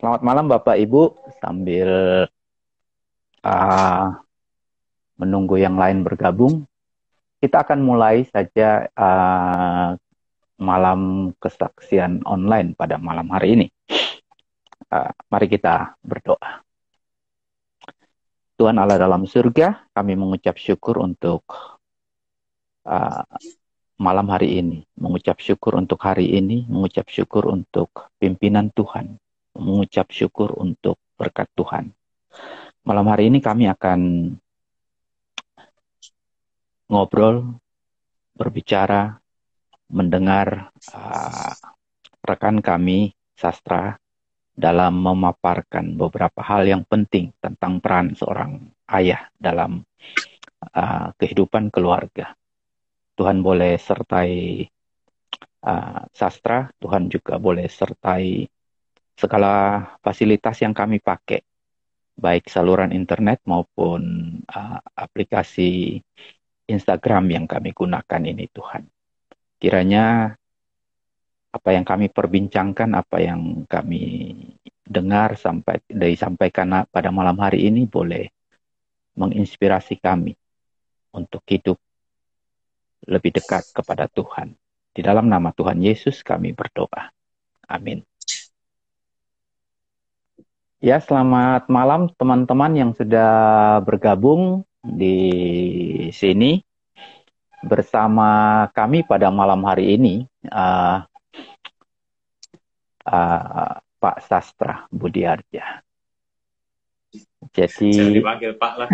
Selamat malam Bapak Ibu, sambil uh, menunggu yang lain bergabung, kita akan mulai saja malam kesaksian online pada malam hari ini. Mari kita berdoa. Tuhan Allah dalam surga, kami mengucap syukur untuk uh, malam hari ini, mengucap syukur untuk hari ini, mengucap syukur untuk pimpinan Tuhan, mengucap syukur untuk berkat Tuhan. Malam hari ini kami akan ngobrol, berbicara, mendengar rekan kami sastra dalam memaparkan beberapa hal yang penting tentang peran seorang ayah dalam kehidupan keluarga. Tuhan boleh sertai sastra, Tuhan juga boleh sertai segala fasilitas yang kami pakai, baik saluran internet maupun aplikasi Instagram yang kami gunakan ini, Tuhan. Kiranya apa yang kami perbincangkan, apa yang kami dengar disampaikan pada malam hari ini boleh menginspirasi kami untuk hidup lebih dekat kepada Tuhan. Di dalam nama Tuhan Yesus kami berdoa. Amin. Ya, selamat malam teman-teman yang sudah bergabung di sini bersama kami pada malam hari ini. Pak Sastra Budiarja. Jadi jangan dipanggil Pak lah.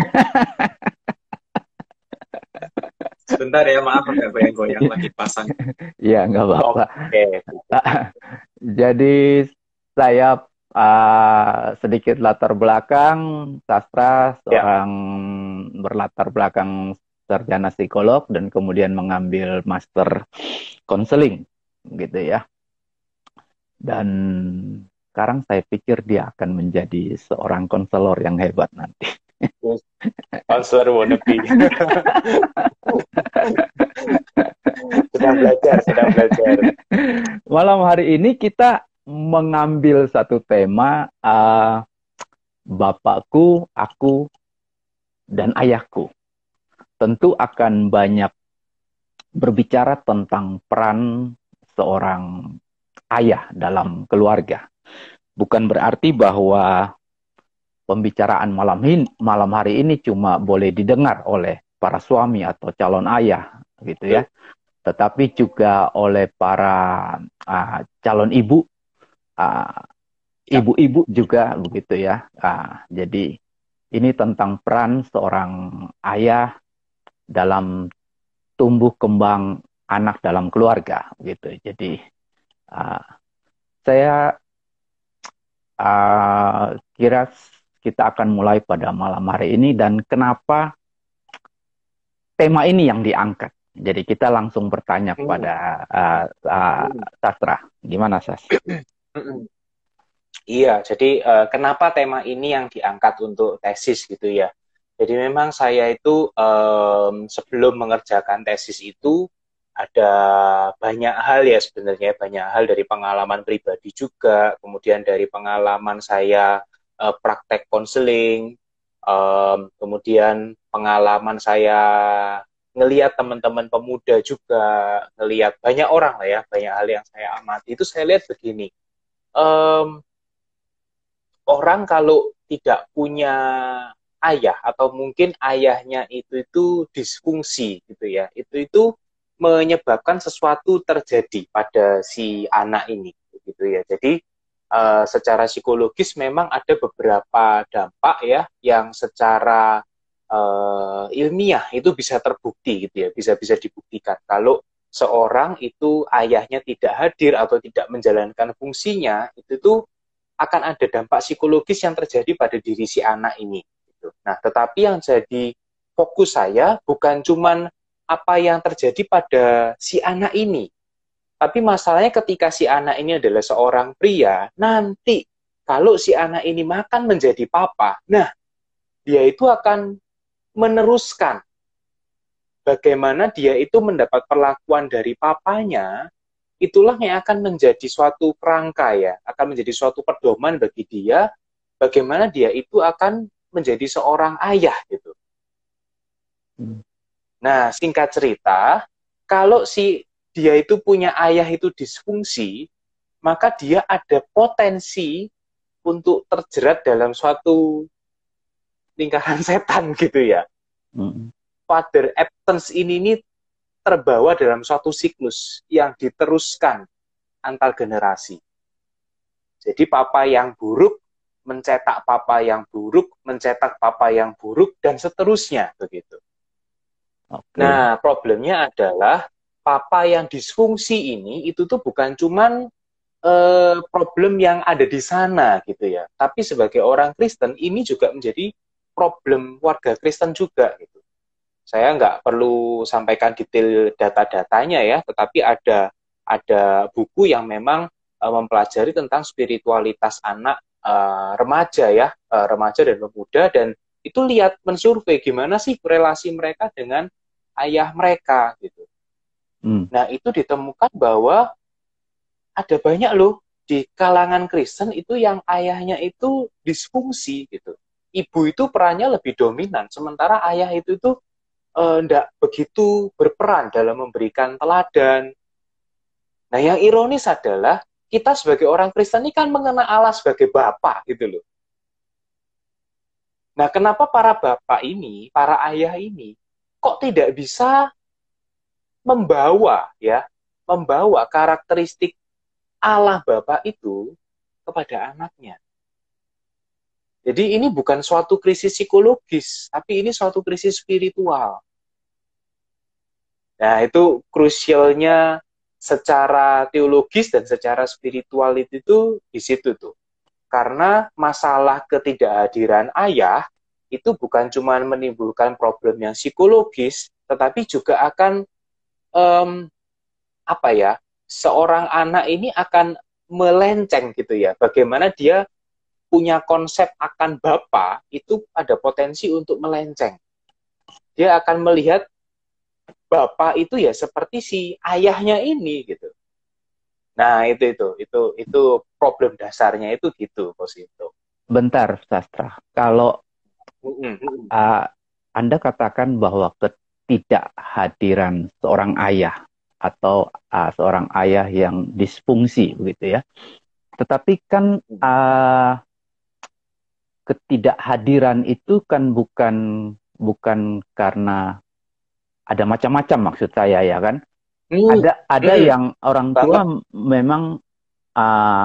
Sebentar ya, maaf agak goyang lagi pasang. Ya, nggak apa-apa. Oke. Jadi saya sedikit latar belakang. Sastra seorang berlatar belakang sarjana psikolog dan kemudian mengambil master konseling, gitu ya. Dan sekarang saya pikir dia akan menjadi seorang konselor yang hebat nanti. Konselor wannabe. sedang belajar. Malam hari ini kita mengambil satu tema, bapakku, aku, dan ayahku. Tentu akan banyak berbicara tentang peran seorang ayah dalam keluarga. Bukan berarti bahwa pembicaraan malam hari ini cuma boleh didengar oleh para suami atau calon ayah, gitu ya. Tetapi juga oleh para calon ibu, ibu-ibu juga, begitu ya. Jadi ini tentang peran seorang ayah dalam tumbuh kembang anak dalam keluarga, gitu. Jadi saya kira kita akan mulai pada malam hari ini, dan kenapa tema ini yang diangkat. Jadi kita langsung bertanya kepada Sastra. Gimana, Sas? Iya, jadi kenapa tema ini yang diangkat untuk tesis gitu ya. Jadi memang saya itu sebelum mengerjakan tesis itu ada banyak hal ya sebenarnya, banyak hal dari pengalaman pribadi juga, kemudian dari pengalaman saya praktek konseling, kemudian pengalaman saya ngelihat teman-teman pemuda juga, ngelihat banyak orang lah ya, banyak hal yang saya amati. Itu saya lihat begini, orang kalau tidak punya ayah atau mungkin ayahnya itu disfungsi gitu ya, itu menyebabkan sesuatu terjadi pada si anak ini gitu ya. Jadi secara psikologis memang ada beberapa dampak ya yang secara ilmiah itu bisa terbukti gitu ya, bisa dibuktikan kalau seorang itu ayahnya tidak hadir atau tidak menjalankan fungsinya, itu tuh akan ada dampak psikologis yang terjadi pada diri si anak ini. Gitu. Nah, tetapi yang jadi fokus saya bukan cuman apa yang terjadi pada si anak ini, tapi masalahnya ketika si anak ini adalah seorang pria, nanti kalau si anak ini makan menjadi papa, nah dia itu akan meneruskan bagaimana dia itu mendapat perlakuan dari papanya itulah yang akan menjadi suatu kerangka ya, akan menjadi suatu pedoman bagi dia, bagaimana dia itu akan menjadi seorang ayah gitu. Hmm. Nah, singkat cerita, kalau si dia itu punya ayah itu disfungsi, maka dia ada potensi untuk terjerat dalam suatu lingkaran setan gitu ya. Hmm. Father absence ini terbawa dalam suatu siklus yang diteruskan antar generasi. Jadi papa yang buruk mencetak papa yang buruk, mencetak papa yang buruk, dan seterusnya begitu. Oke. Nah, problemnya adalah papa yang disfungsi ini itu tuh bukan cuman problem yang ada di sana gitu ya, tapi sebagai orang Kristen ini juga menjadi problem warga Kristen juga gitu. Saya nggak perlu sampaikan detail data-datanya ya, tetapi ada buku yang memang mempelajari tentang spiritualitas anak remaja ya, remaja dan pemuda, dan itu lihat mensurvei gimana sih relasi mereka dengan ayah mereka gitu. Hmm. Nah, itu ditemukan bahwa ada banyak loh di kalangan Kristen itu yang ayahnya itu disfungsi gitu. Ibu itu perannya lebih dominan, sementara ayah itu tuh tidak begitu berperan dalam memberikan teladan. Nah, yang ironis adalah kita sebagai orang Kristen ini kan mengenal Allah sebagai Bapa gitu loh. Nah, kenapa para bapak ini, para ayah ini, kok tidak bisa membawa ya, membawa karakteristik Allah Bapa itu kepada anaknya. Jadi ini bukan suatu krisis psikologis, tapi ini suatu krisis spiritual. Nah, itu krusialnya secara teologis dan secara spiritual itu di situ tuh. Karena masalah ketidakhadiran ayah itu bukan cuma menimbulkan problem yang psikologis, tetapi juga akan apa ya? Seorang anak ini akan melenceng gitu ya. Bagaimana dia punya konsep akan Bapa itu ada potensi untuk melenceng. Dia akan melihat Bapak itu ya seperti si ayahnya ini gitu. Nah, itu problem dasarnya itu gitu, Bos itu. Bentar, Sastra. Kalau uh, Anda katakan bahwa ketidakhadiran seorang ayah atau seorang ayah yang disfungsi, begitu ya. Tetapi kan ketidakhadiran itu kan bukan karena ada macam-macam, maksud saya ya kan. Ada yang orang tua Banget. memang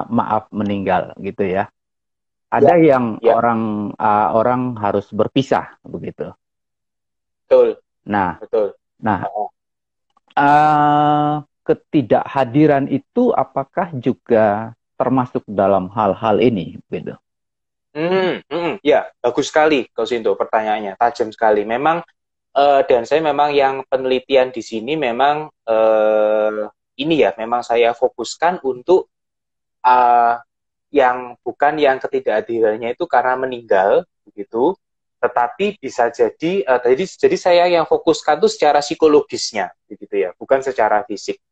maaf meninggal gitu ya. Ya, Ada yang ya, orang harus berpisah begitu. betul, Nah, betul. nah Oh. ketidakhadiran itu apakah juga termasuk dalam hal-hal ini gitu? Ya, bagus sekali, Kau Sinto, pertanyaannya tajam sekali. Memang dan saya memang yang penelitian di sini memang ini ya, memang saya fokuskan untuk uh, yang bukan yang ketidakhadirannya itu karena meninggal begitu, tetapi bisa jadi saya yang fokuskan itu secara psikologisnya begitu ya, bukan secara fisik.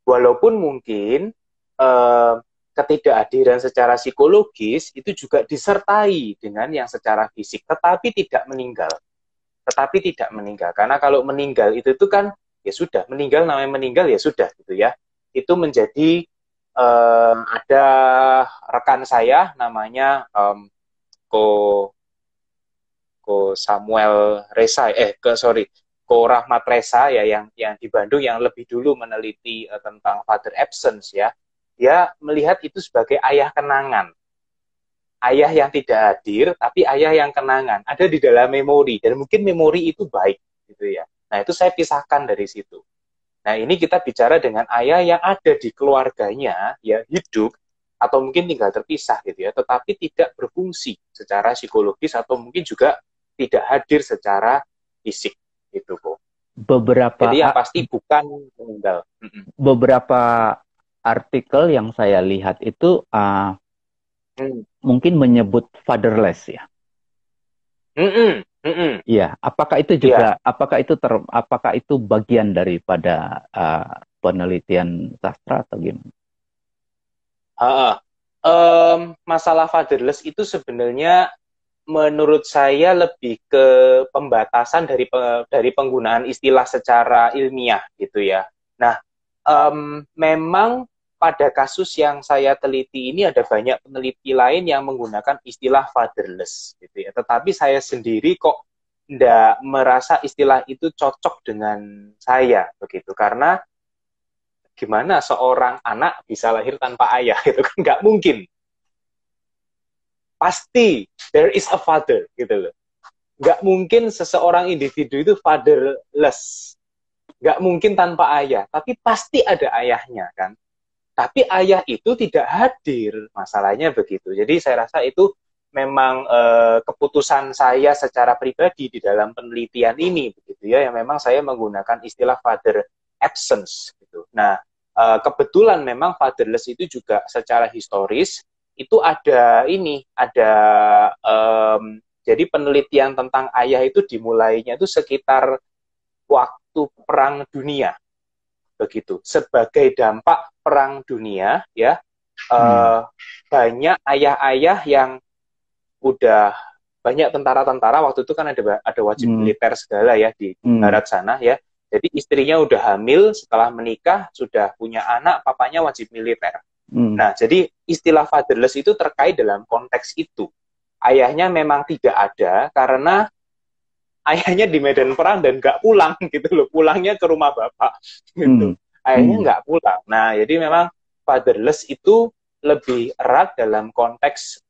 Walaupun mungkin eh, ketidakhadiran secara psikologis itu juga disertai dengan yang secara fisik, tetapi tidak meninggal. Karena kalau meninggal itu kan ya sudah, meninggal namanya meninggal ya sudah gitu ya. Itu menjadi ada rekan saya namanya Ko Ko Samuel Reza Ko Rahmat Reza ya, yang di Bandung yang lebih dulu meneliti tentang father absence ya. Dia melihat itu sebagai ayah kenangan. Ayah yang tidak hadir, tapi ayah yang kenangan. Ada di dalam memori, dan mungkin memori itu baik, gitu ya. Nah, itu saya pisahkan dari situ. Nah, ini kita bicara dengan ayah yang ada di keluarganya, ya hidup, atau mungkin tinggal terpisah, gitu ya, tetapi tidak berfungsi secara psikologis, atau mungkin juga tidak hadir secara fisik, gitu kok. Beberapa Jadi yang pasti bukan meninggal. beberapa artikel yang saya lihat itu Hmm. mungkin menyebut fatherless ya. Iya, apakah itu Ya, juga apakah itu bagian daripada penelitian sastra atau gimana? Masalah fatherless itu sebenarnya menurut saya lebih ke pembatasan dari penggunaan istilah secara ilmiah gitu ya. Nah, memang pada kasus yang saya teliti ini ada banyak peneliti lain yang menggunakan istilah fatherless gitu ya. Tetapi saya sendiri kok tidak merasa istilah itu cocok dengan saya begitu, karena gimana seorang anak bisa lahir tanpa ayah gitu kan, nggak mungkin. Pasti there is a father gitu loh. Nggak mungkin seseorang individu itu fatherless, nggak mungkin tanpa ayah, tapi pasti ada ayahnya kan. Tapi ayah itu tidak hadir, masalahnya begitu. Jadi saya rasa itu memang keputusan saya secara pribadi di dalam penelitian ini begitu ya, yang memang saya menggunakan istilah father absence gitu. Nah, kebetulan memang fatherless itu juga secara historis itu ada jadi penelitian tentang ayah itu dimulainya itu sekitar waktu Perang Dunia begitu. Sebagai dampak Perang Dunia ya, banyak ayah-ayah yang udah, banyak tentara-tentara waktu itu kan ada wajib militer segala ya di barat sana ya. Jadi istrinya udah hamil, setelah menikah sudah punya anak, papanya wajib militer. Nah, jadi istilah fatherless itu terkait dalam konteks itu. Ayahnya memang tidak ada karena ayahnya di medan perang dan nggak pulang gitu loh, pulangnya ke rumah bapak gitu. Ayahnya nggak pulang. Nah, jadi memang fatherless itu lebih erat dalam konteks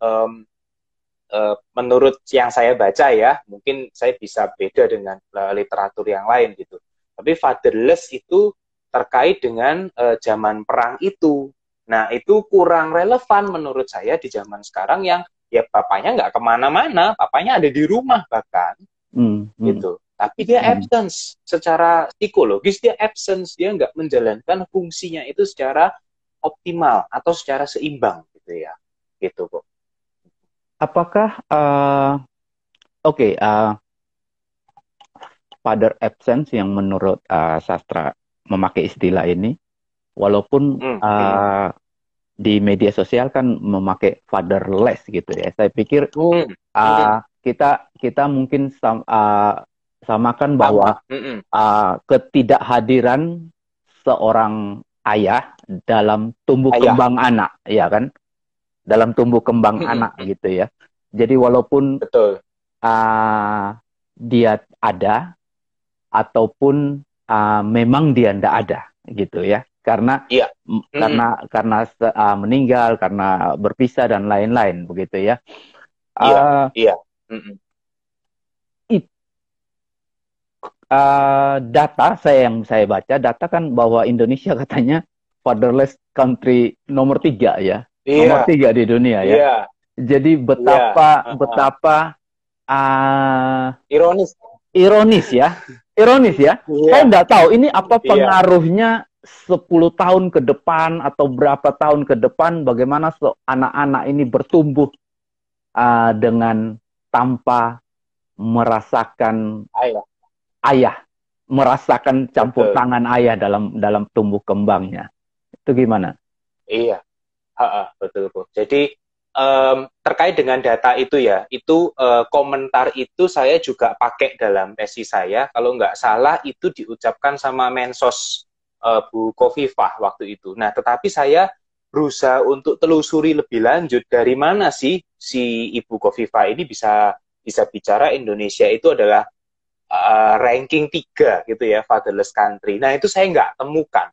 menurut yang saya baca ya, mungkin saya bisa beda dengan literatur yang lain gitu. Tapi fatherless itu terkait dengan zaman perang itu. Nah, itu kurang relevan menurut saya di zaman sekarang yang ya bapaknya nggak kemana-mana, bapaknya ada di rumah bahkan, gitu. Tapi dia absence secara psikologis, dia absence, dia nggak menjalankan fungsinya itu secara optimal atau secara seimbang gitu ya, gitu kok. Apakah father absence yang menurut sastra memakai istilah ini, walaupun di media sosial kan memakai fatherless gitu ya. Saya pikir kita mungkin samakan bahwa ketidakhadiran seorang ayah dalam tumbuh kembang anak, ya kan? Dalam tumbuh kembang anak gitu ya. Jadi walaupun dia ada ataupun memang dia tidak ada gitu ya, karena meninggal, karena berpisah dan lain-lain begitu ya. Data yang saya baca, data kan bahwa Indonesia katanya fatherless country nomor 3 ya, nomor 3 di dunia ya. Jadi betapa ironis ya. Saya nggak tahu ini apa pengaruhnya 10 tahun ke depan atau berapa tahun ke depan, bagaimana anak-anak ini bertumbuh dengan tanpa merasakan ayah, merasakan campur tangan ayah dalam tumbuh kembangnya. Itu gimana? Iya, betul. Jadi terkait dengan data itu ya, itu komentar itu saya juga pakai dalam tesis saya. Kalau nggak salah itu diucapkan sama Mensos Bu Khofifah waktu itu. Nah, tetapi saya berusaha untuk telusuri lebih lanjut dari mana sih si Ibu Khofifah ini bisa bicara Indonesia itu adalah ranking 3 gitu ya, fatherless country. Nah, itu saya nggak temukan.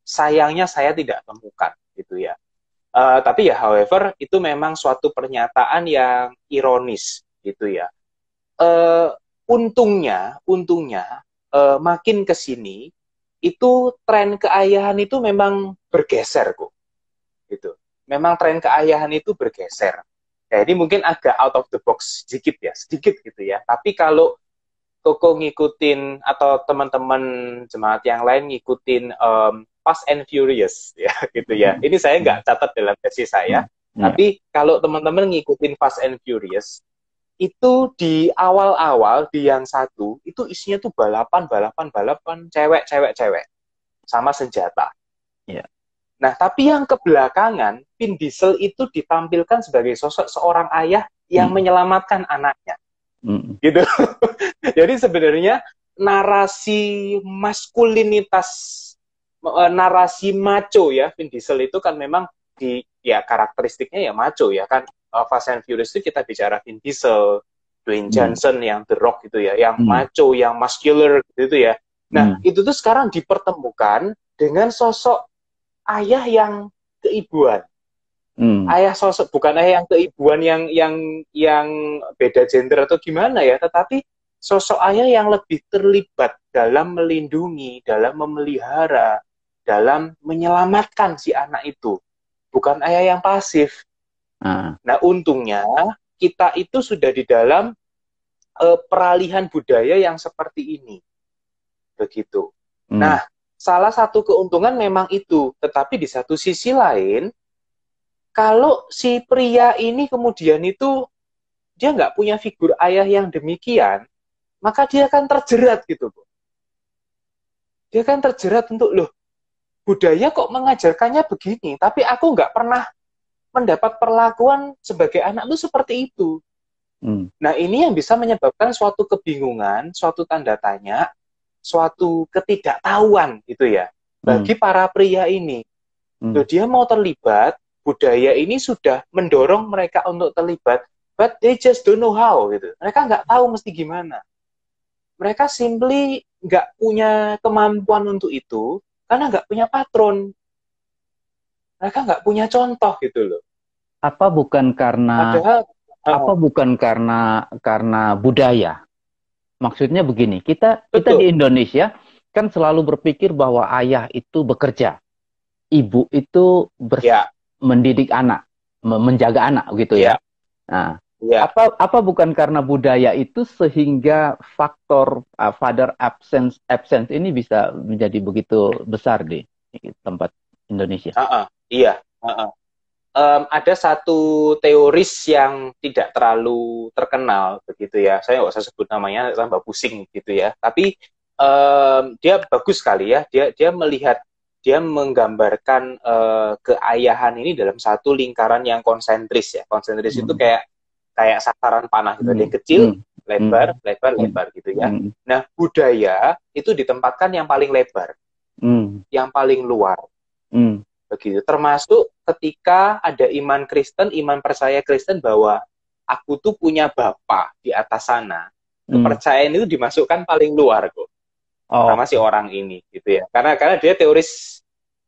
Sayangnya saya tidak temukan gitu ya. Tapi ya, however, itu memang suatu pernyataan yang ironis gitu ya. Untungnya makin ke sini itu tren keayahan itu memang bergeser kok. Gitu. Memang tren keayahan itu bergeser. Jadi mungkin agak out of the box sedikit gitu ya. Tapi kalau Koko ngikutin atau teman-teman jemaat yang lain ngikutin Fast and Furious ya gitu ya. Ini saya nggak catat dalam tesis saya, tapi kalau teman-teman ngikutin Fast and Furious itu di awal-awal di yang satu itu isinya tuh balapan cewek. sama senjata. Ya. Nah, tapi yang kebelakangan, Vin Diesel itu ditampilkan sebagai sosok seorang ayah yang menyelamatkan anaknya. Gitu. Jadi sebenarnya narasi maskulinitas, narasi macho ya, Vin Diesel itu kan memang ya karakteristiknya ya macho ya kan. Fast and Furious itu kita bicara Vin Diesel, Dwayne Johnson yang The Rock gitu ya, yang macho, yang muscular gitu ya. Nah, itu tuh sekarang dipertemukan dengan sosok ayah yang keibuan. Ayah sosok, bukan ayah yang keibuan yang beda gender atau gimana ya, tetapi sosok ayah yang lebih terlibat dalam melindungi, dalam memelihara, dalam menyelamatkan si anak itu. Bukan ayah yang pasif. Nah, untungnya kita itu sudah di dalam peralihan budaya yang seperti ini. Begitu. Nah, salah satu keuntungan memang itu. Tetapi di satu sisi lain, kalau si pria ini kemudian itu dia nggak punya figur ayah yang demikian, maka dia akan terjerat gitu. Dia akan terjerat untuk, loh, budaya kok mengajarkannya begini, tapi aku nggak pernah mendapat perlakuan sebagai anak itu seperti itu. Nah, ini yang bisa menyebabkan suatu kebingungan, suatu tanda tanya, suatu ketidaktahuan gitu ya, bagi para pria ini. Loh, dia mau terlibat, budaya ini sudah mendorong mereka untuk terlibat, but they just don't know how gitu. Mereka nggak tahu mesti gimana. Mereka simply nggak punya kemampuan untuk itu karena nggak punya patron. Mereka nggak punya contoh gitu loh. Apa bukan karena karena budaya? Maksudnya begini, kita di Indonesia kan selalu berpikir bahwa ayah itu bekerja, ibu itu mendidik anak, menjaga anak gitu ya. Nah, apa bukan karena budaya itu sehingga faktor father absence ini bisa menjadi begitu besar di tempat Indonesia? Iya. Ada satu teoris yang tidak terlalu terkenal begitu ya. Saya nggak usah sebut namanya, tambah pusing gitu ya. Tapi dia bagus sekali ya. Dia melihat, dia menggambarkan keayahan ini dalam satu lingkaran yang konsentris ya. Konsentris itu kayak sasaran panah gitu. Dia kecil, lebar gitu ya. Nah, budaya itu ditempatkan yang paling lebar, yang paling luar. Begitu. Termasuk ketika ada iman Kristen, iman percaya Kristen bahwa aku tuh punya Bapa di atas sana. Kepercayaan itu dimasukkan paling luar kok. Sama si orang ini gitu ya. Karena dia teoris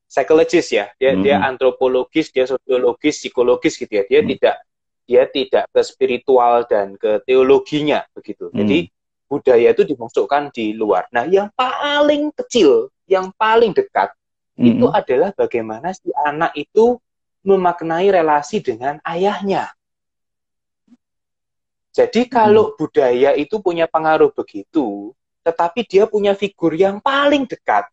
psikologis ya. Dia antropologis, dia sosiologis, psikologis gitu ya. Dia tidak ke spiritual dan ke teologinya begitu. Jadi budaya itu dimasukkan di luar. Nah, yang paling kecil, yang paling dekat itu adalah bagaimana si anak itu memaknai relasi dengan ayahnya. Jadi kalau budaya itu punya pengaruh begitu, tetapi dia punya figur yang paling dekat,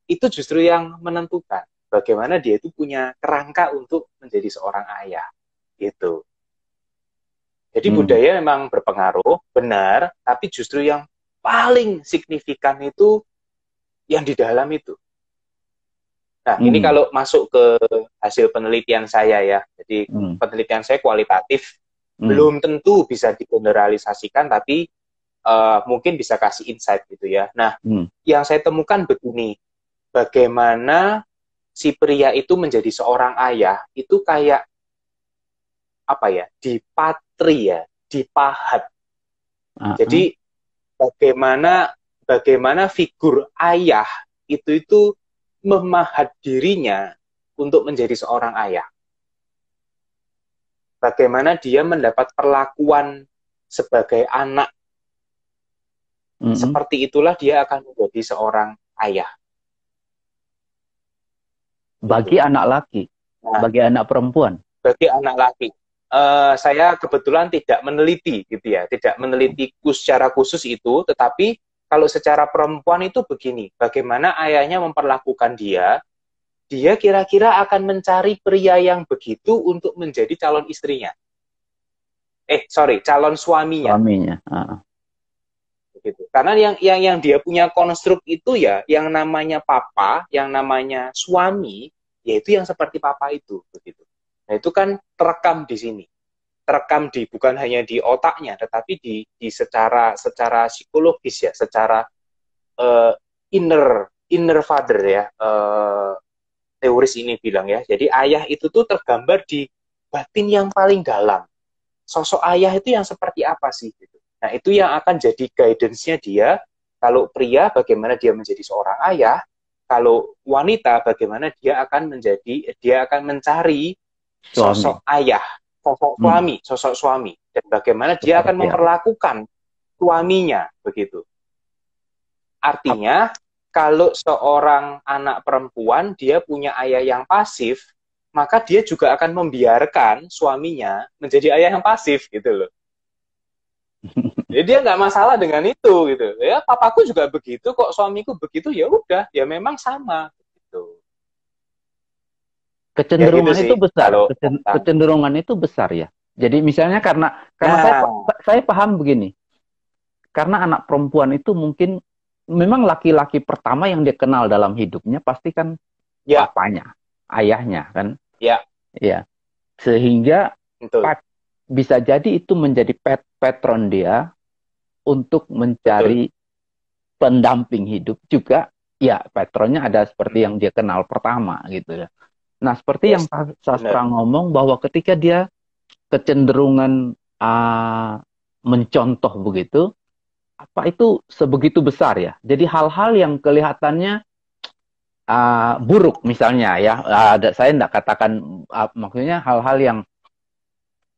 itu justru yang menentukan bagaimana dia itu punya kerangka untuk menjadi seorang ayah. Gitu. Jadi budaya memang berpengaruh, benar, tapi justru yang paling signifikan itu yang di dalam itu. Nah, ini kalau masuk ke hasil penelitian saya ya. Jadi penelitian saya kualitatif, belum tentu bisa digeneralisasikan, tapi mungkin bisa kasih insight gitu ya. Nah, yang saya temukan begini, bagaimana si pria itu menjadi seorang ayah, itu kayak, apa ya, dipatri ya, dipahat. Jadi, bagaimana figur ayah itu memahat dirinya untuk menjadi seorang ayah. Bagaimana dia mendapat perlakuan sebagai anak. Seperti itulah dia akan menjadi seorang ayah. Bagi anak laki, bagi anak perempuan. Bagi anak laki. Saya kebetulan tidak meneliti gitu ya, tidak meneliti secara khusus itu, tetapi kalau secara perempuan itu begini, bagaimana ayahnya memperlakukan dia kira-kira akan mencari pria yang begitu untuk menjadi calon istrinya. Calon suaminya. begitu. Karena yang dia punya konstruk itu ya yang namanya papa, yang namanya suami, yaitu yang seperti papa itu begitu. Nah, itu kan terekam di sini. Terekam di bukan hanya di otaknya tetapi di secara psikologis ya, secara uh, inner father ya. Teoris ini bilang ya. Jadi ayah itu tuh tergambar di batin yang paling dalam. Sosok ayah itu yang seperti apa sih gitu. Nah, itu yang akan jadi guidance-nya dia. Kalau pria, bagaimana dia menjadi seorang ayah. Kalau wanita, bagaimana dia akan mencari Suami. sosok ayah, sosok suami. Dan bagaimana dia akan Seperti apa? memperlakukan suaminya, begitu. Artinya, kalau seorang anak perempuan, dia punya ayah yang pasif, maka dia juga akan membiarkan suaminya menjadi ayah yang pasif, gitu loh. Jadi dia nggak masalah dengan itu gitu. Ya papaku juga begitu kok, suamiku begitu, ya udah, ya memang sama gitu. Ya gitu Kecenderungan sih itu besar, kalau tentang. kecenderungan itu besar ya. Jadi misalnya karena Nah, saya paham begini, karena anak perempuan itu mungkin memang laki-laki pertama yang dia kenal dalam hidupnya pasti kan ya, papanya, ayahnya kan, ya, ya. Sehingga betul, bisa jadi itu menjadi patron dia untuk betul. mencari pendamping hidup juga. Ya, patronnya ada seperti yang dia kenal pertama gitu ya. Nah, seperti yang Yes, Pak benar. Sastra ngomong bahwa ketika dia kecenderungan mencontoh begitu, apa itu sebegitu besar ya. Jadi hal-hal yang kelihatannya buruk misalnya ya, saya tidak katakan maksudnya hal-hal yang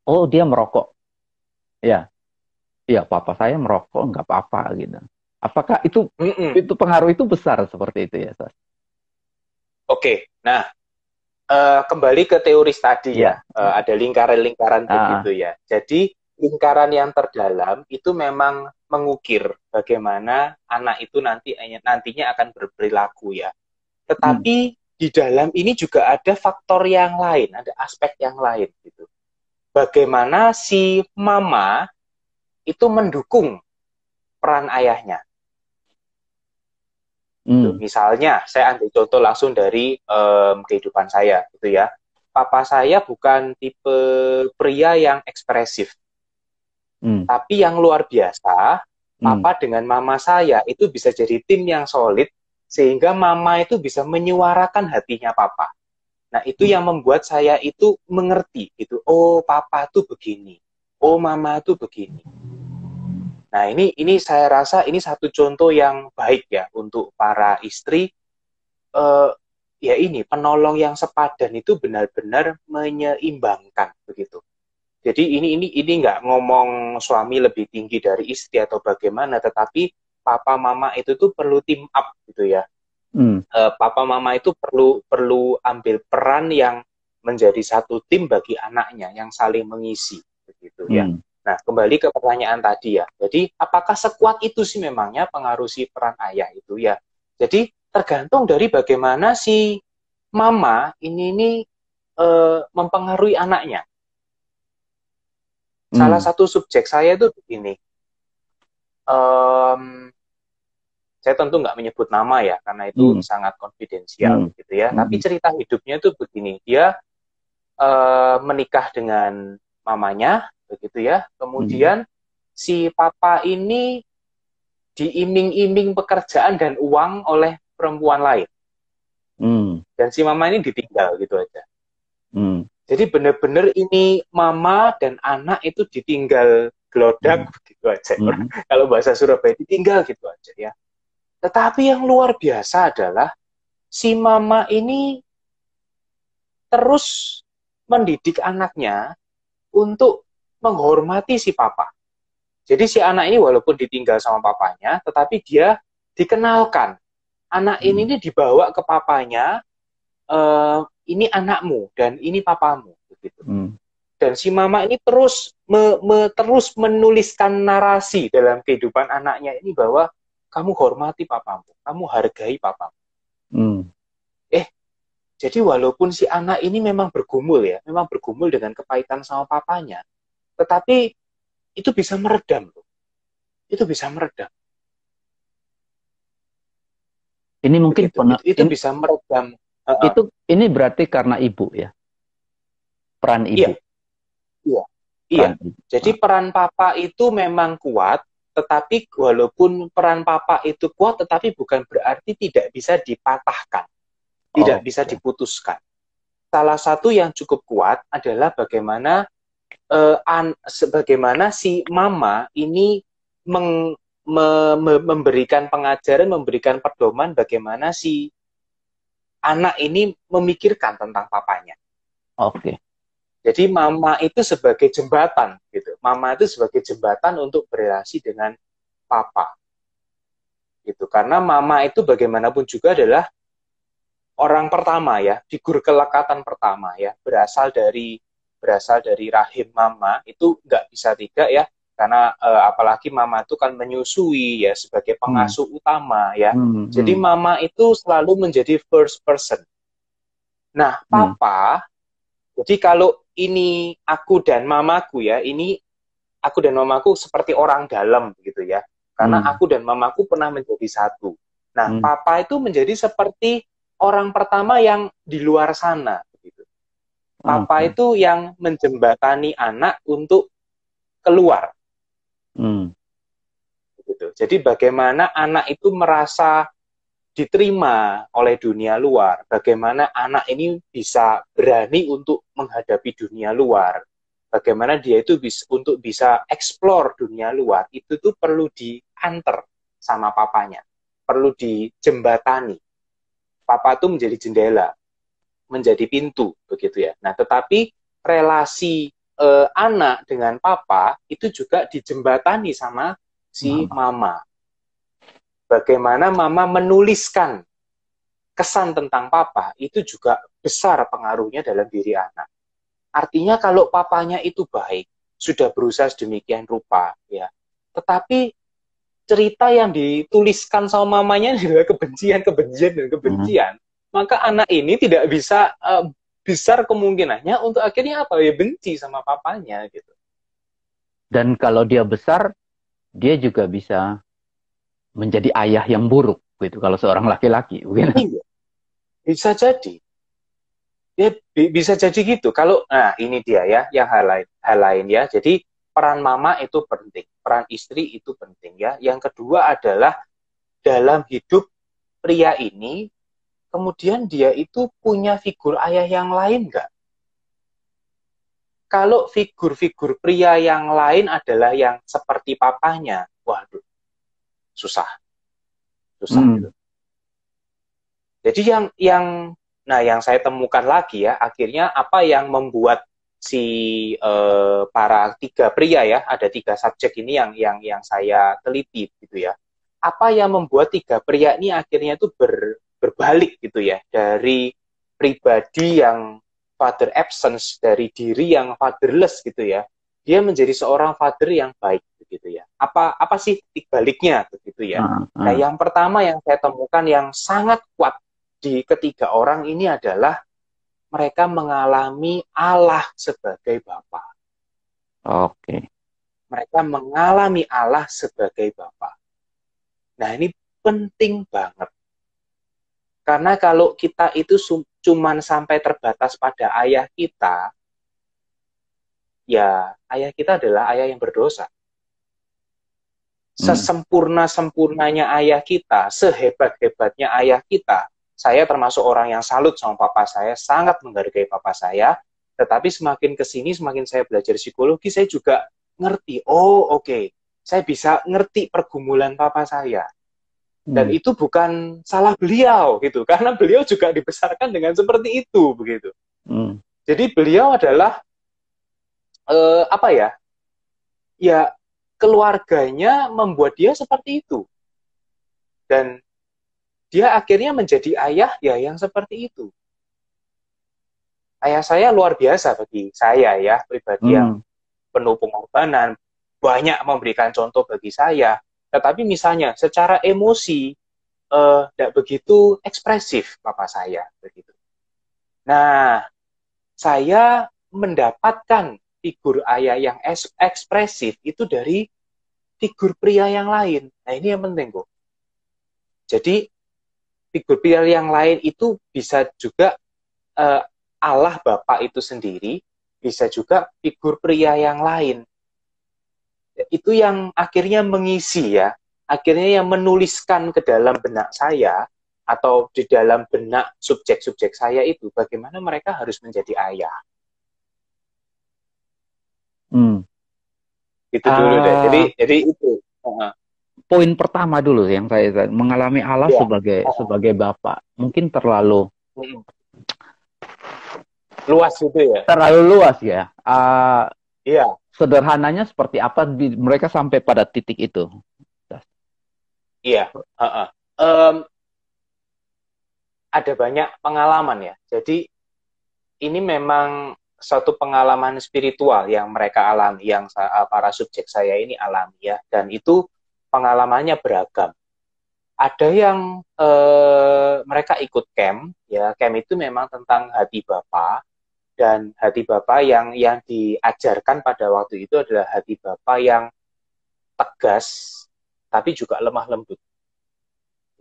oh dia merokok, ya, ya papa saya merokok nggak apa-apa gitu. Apakah Mm-mm. itu pengaruh itu besar seperti itu ya, Sas? Oke, nah kembali ke teoris tadi ya, Ya, ada lingkaran-lingkaran ah, begitu ya. Jadi lingkaran yang terdalam itu memang mengukir bagaimana anak itu nantinya akan berperilaku ya. hmm, Tetapi di dalam ini juga ada faktor yang lain, ada aspek yang lain gitu. Bagaimana si mama itu mendukung peran ayahnya. Gitu. hmm, Misalnya, saya ambil contoh langsung dari kehidupan saya, gitu ya. Papa saya bukan tipe pria yang ekspresif, hmm, tapi yang luar biasa, hmm, papa dengan mama saya itu bisa jadi tim yang solid, sehingga mama itu bisa menyuarakan hatinya papa. Nah, itu hmm, yang membuat saya itu mengerti, gitu. Oh, papa tuh begini. Oh, mama tuh begini. Nah, ini saya rasa ini satu contoh yang baik ya untuk para istri. eh, Ya ini penolong yang sepadan itu benar-benar menyeimbangkan begitu. Jadi ini nggak ngomong suami lebih tinggi dari istri atau bagaimana, tetapi papa mama itu tuh perlu team up gitu ya. hmm, Papa mama itu perlu perlu ambil peran yang menjadi satu tim bagi anaknya yang saling mengisi begitu ya. hmm, Nah, kembali ke pertanyaan tadi ya. Jadi, apakah sekuat itu sih memangnya pengaruh si peran ayah itu ya? Jadi, tergantung dari bagaimana si mama ini mempengaruhi anaknya. Salah hmm, satu subjek saya itu begini. Um, saya tentu nggak menyebut nama ya, karena itu hmm, sangat konfidensial hmm, gitu ya. Tapi hmm, cerita hidupnya itu begini. Dia menikah dengan mamanya, begitu ya. hmm, Kemudian si papa ini diiming-iming pekerjaan dan uang oleh perempuan lain. hmm, Dan si mama ini ditinggal gitu aja. hmm, Jadi benar-benar ini mama dan anak itu ditinggal gelodak hmm, gitu aja. hmm, Kalau bahasa Surabaya ditinggal gitu aja ya. Tetapi yang luar biasa adalah si mama ini terus mendidik anaknya untuk menghormati si papa. Jadi si anak ini walaupun ditinggal sama papanya, tetapi dia dikenalkan. Anak hmm, ini dibawa ke papanya, ini anakmu dan ini papamu. Gitu. hmm, Dan si mama ini terus menuliskan narasi dalam kehidupan anaknya ini bahwa kamu hormati papamu, kamu hargai papamu. hmm, Eh, jadi walaupun si anak ini memang bergumul ya, memang bergumul dengan kepahitan sama papanya, tetapi itu bisa meredam, itu bisa meredam. Ini mungkin begitu. Itu bisa meredam. ini berarti karena ibu ya, peran Iya, ibu, iya, iya. peran ibu. Jadi peran papa itu memang kuat, tetapi walaupun peran papa itu kuat, tetapi bukan berarti tidak bisa dipatahkan, tidak bisa Oke. diputuskan. Salah satu yang cukup kuat adalah bagaimana si mama ini memberikan pengajaran, memberikan pedoman bagaimana si anak ini memikirkan tentang papanya. Oke. Jadi mama itu sebagai jembatan gitu. Mama itu sebagai jembatan untuk berrelasi dengan papa gitu. Karena mama itu bagaimanapun juga adalah orang pertama ya, figur kelekatan pertama ya, berasal dari rahim mama itu nggak bisa tidak ya, karena apalagi mama itu kan menyusui ya sebagai Hmm. pengasuh utama ya. Hmm. Jadi Hmm. mama itu selalu menjadi first person. Nah, Hmm. papa, jadi kalau ini aku dan mamaku ya, ini aku dan mamaku seperti orang dalam gitu ya. Karena Hmm. aku dan mamaku pernah menjadi satu. Nah, Hmm. papa itu menjadi seperti orang pertama yang di luar sana gitu. Papa Oke. itu yang menjembatani anak untuk keluar Hmm. gitu. Jadi bagaimana anak itu merasa diterima oleh dunia luar, bagaimana anak ini bisa berani untuk menghadapi dunia luar, bagaimana dia itu untuk bisa eksplor dunia luar, itu tuh perlu diantar sama papanya, perlu dijembatani. Papa itu menjadi jendela, menjadi pintu, begitu ya. Nah, tetapi relasi anak dengan papa itu juga dijembatani sama si Mama. mama. Bagaimana mama menuliskan kesan tentang papa itu juga besar pengaruhnya dalam diri anak. Artinya kalau papanya itu baik, sudah berusaha sedemikian rupa, ya. Tetapi cerita yang dituliskan sama mamanya adalah kebencian, kebencian dan Hmm. kebencian, maka anak ini tidak bisa besar kemungkinannya untuk akhirnya apa ya benci sama papanya gitu. Dan kalau dia besar, dia juga bisa menjadi ayah yang buruk gitu kalau seorang laki-laki, begitu. Iya, bisa jadi. Ya bisa jadi gitu. Kalau nah ini dia ya yang hal lain ya. Jadi peran mama itu penting, peran istri itu penting ya. Yang kedua adalah dalam hidup pria ini, kemudian dia itu punya figur ayah yang lain nggak? Kalau figur-figur pria yang lain adalah yang seperti papanya, waduh, susah, susah Hmm. gitu. Jadi yang saya temukan lagi ya, akhirnya apa yang membuat si para tiga pria ya, ada tiga subjek ini yang saya teliti gitu ya. Apa yang membuat tiga pria ini akhirnya itu berbalik gitu ya, dari pribadi yang father absence, dari diri yang fatherless gitu ya, dia menjadi seorang father yang baik begitu ya. Apa sih baliknya begitu ya? Ah, Nah, ah. yang pertama yang saya temukan yang sangat kuat di ketiga orang ini adalah mereka mengalami Allah sebagai Bapa. Oke. Mereka mengalami Allah sebagai Bapa. Nah, ini penting banget. Karena kalau kita itu cuman sampai terbatas pada ayah kita, ya ayah kita adalah ayah yang berdosa. Hmm. Sesempurna-sempurnanya ayah kita, sehebat-hebatnya ayah kita, saya termasuk orang yang salut sama papa saya, sangat menghargai papa saya, tetapi semakin kesini, semakin saya belajar psikologi, saya juga ngerti, oh oke, saya bisa ngerti pergumulan papa saya. Dan Hmm. itu bukan salah beliau, gitu, karena beliau juga dibesarkan dengan seperti itu, begitu. Hmm. Jadi beliau adalah, apa ya, ya keluarganya membuat dia seperti itu. Dan dia akhirnya menjadi ayah ya yang seperti itu. Ayah saya luar biasa bagi saya ya, pribadi yang Hmm. penuh pengorbanan, banyak memberikan contoh bagi saya. Tetapi misalnya secara emosi tidak begitu ekspresif papa saya begitu. Nah, saya mendapatkan figur ayah yang ekspresif itu dari figur pria yang lain. Nah, ini yang penting kok. Jadi figur pria yang lain itu bisa juga Allah Bapa itu sendiri, bisa juga figur pria yang lain. Itu yang akhirnya mengisi ya, akhirnya yang menuliskan ke dalam benak saya atau di dalam benak subjek-subjek saya itu bagaimana mereka harus menjadi ayah. Itu dulu deh. Jadi itu. Poin pertama dulu yang saya mengalami Allah Ya. sebagai Bapa. Mungkin terlalu luas gitu ya. Terlalu luas ya. Iya. Sederhananya seperti apa mereka sampai pada titik itu? Iya. Ada banyak pengalaman ya. Jadi ini memang suatu pengalaman spiritual yang mereka alami, yang para subjek saya ini alami ya. Dan itu pengalamannya beragam. Ada yang mereka ikut camp, ya camp itu memang tentang hati Bapa, dan hati Bapa yang diajarkan pada waktu itu adalah hati Bapa yang tegas, tapi juga lemah lembut.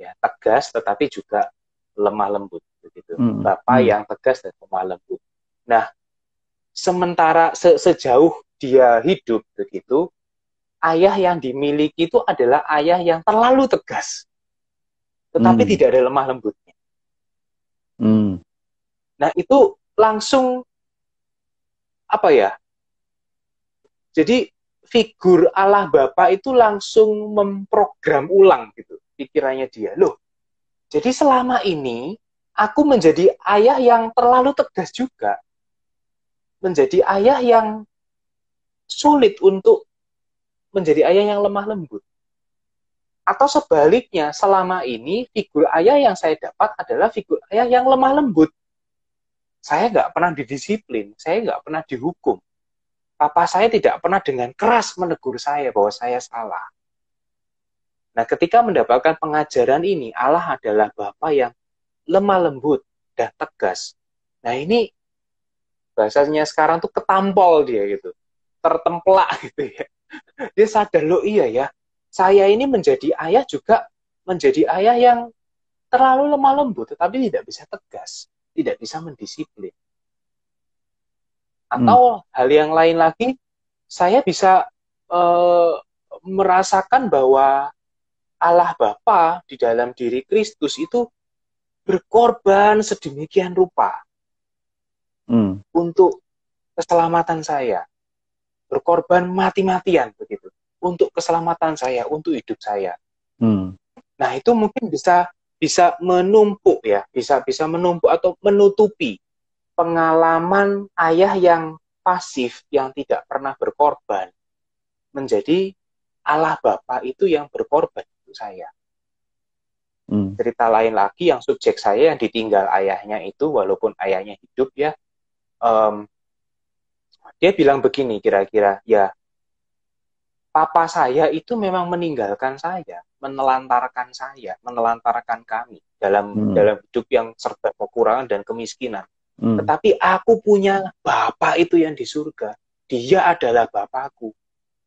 Ya, tegas tetapi juga lemah lembut, begitu. Bapa yang tegas dan lemah lembut. Nah, sementara sejauh dia hidup begitu, ayah yang dimiliki itu adalah ayah yang terlalu tegas, tetapi tidak ada lemah lembutnya. Nah, itu langsung apa ya? Jadi figur Allah Bapa itu langsung memprogram ulang gitu pikirannya dia. Loh, jadi selama ini aku menjadi ayah yang terlalu tegas juga. Menjadi ayah yang sulit untuk menjadi ayah yang lemah lembut. Atau sebaliknya, selama ini figur ayah yang saya dapat adalah figur ayah yang lemah lembut. Saya nggak pernah didisiplin, saya nggak pernah dihukum. Papa saya tidak pernah dengan keras menegur saya bahwa saya salah. Nah, ketika mendapatkan pengajaran ini, Allah adalah Bapa yang lemah lembut dan tegas. Nah, ini bahasanya sekarang tuh ketampol dia gitu. Tertemplak gitu ya. Dia sadar, loh iya ya, saya ini menjadi ayah juga menjadi ayah yang terlalu lemah lembut, tetapi tidak bisa tegas, tidak bisa mendisiplin. Atau hal yang lain lagi, saya bisa merasakan bahwa Allah Bapa di dalam diri Kristus itu berkorban sedemikian rupa untuk keselamatan saya, berkorban mati-matian begitu untuk keselamatan saya, untuk hidup saya. Nah, itu mungkin bisa menumpuk ya, bisa menumpuk atau menutupi pengalaman ayah yang pasif, yang tidak pernah berkorban, menjadi Allah Bapa itu yang berkorban untuk saya. Cerita lain lagi yang subjek saya yang ditinggal ayahnya itu, walaupun ayahnya hidup ya, dia bilang begini kira-kira, ya papa saya itu memang meninggalkan saya, menelantarkan saya, menelantarkan kami dalam hidup yang serba kekurangan dan kemiskinan. Tetapi aku punya Bapa itu yang di surga. Dia adalah Bapakku.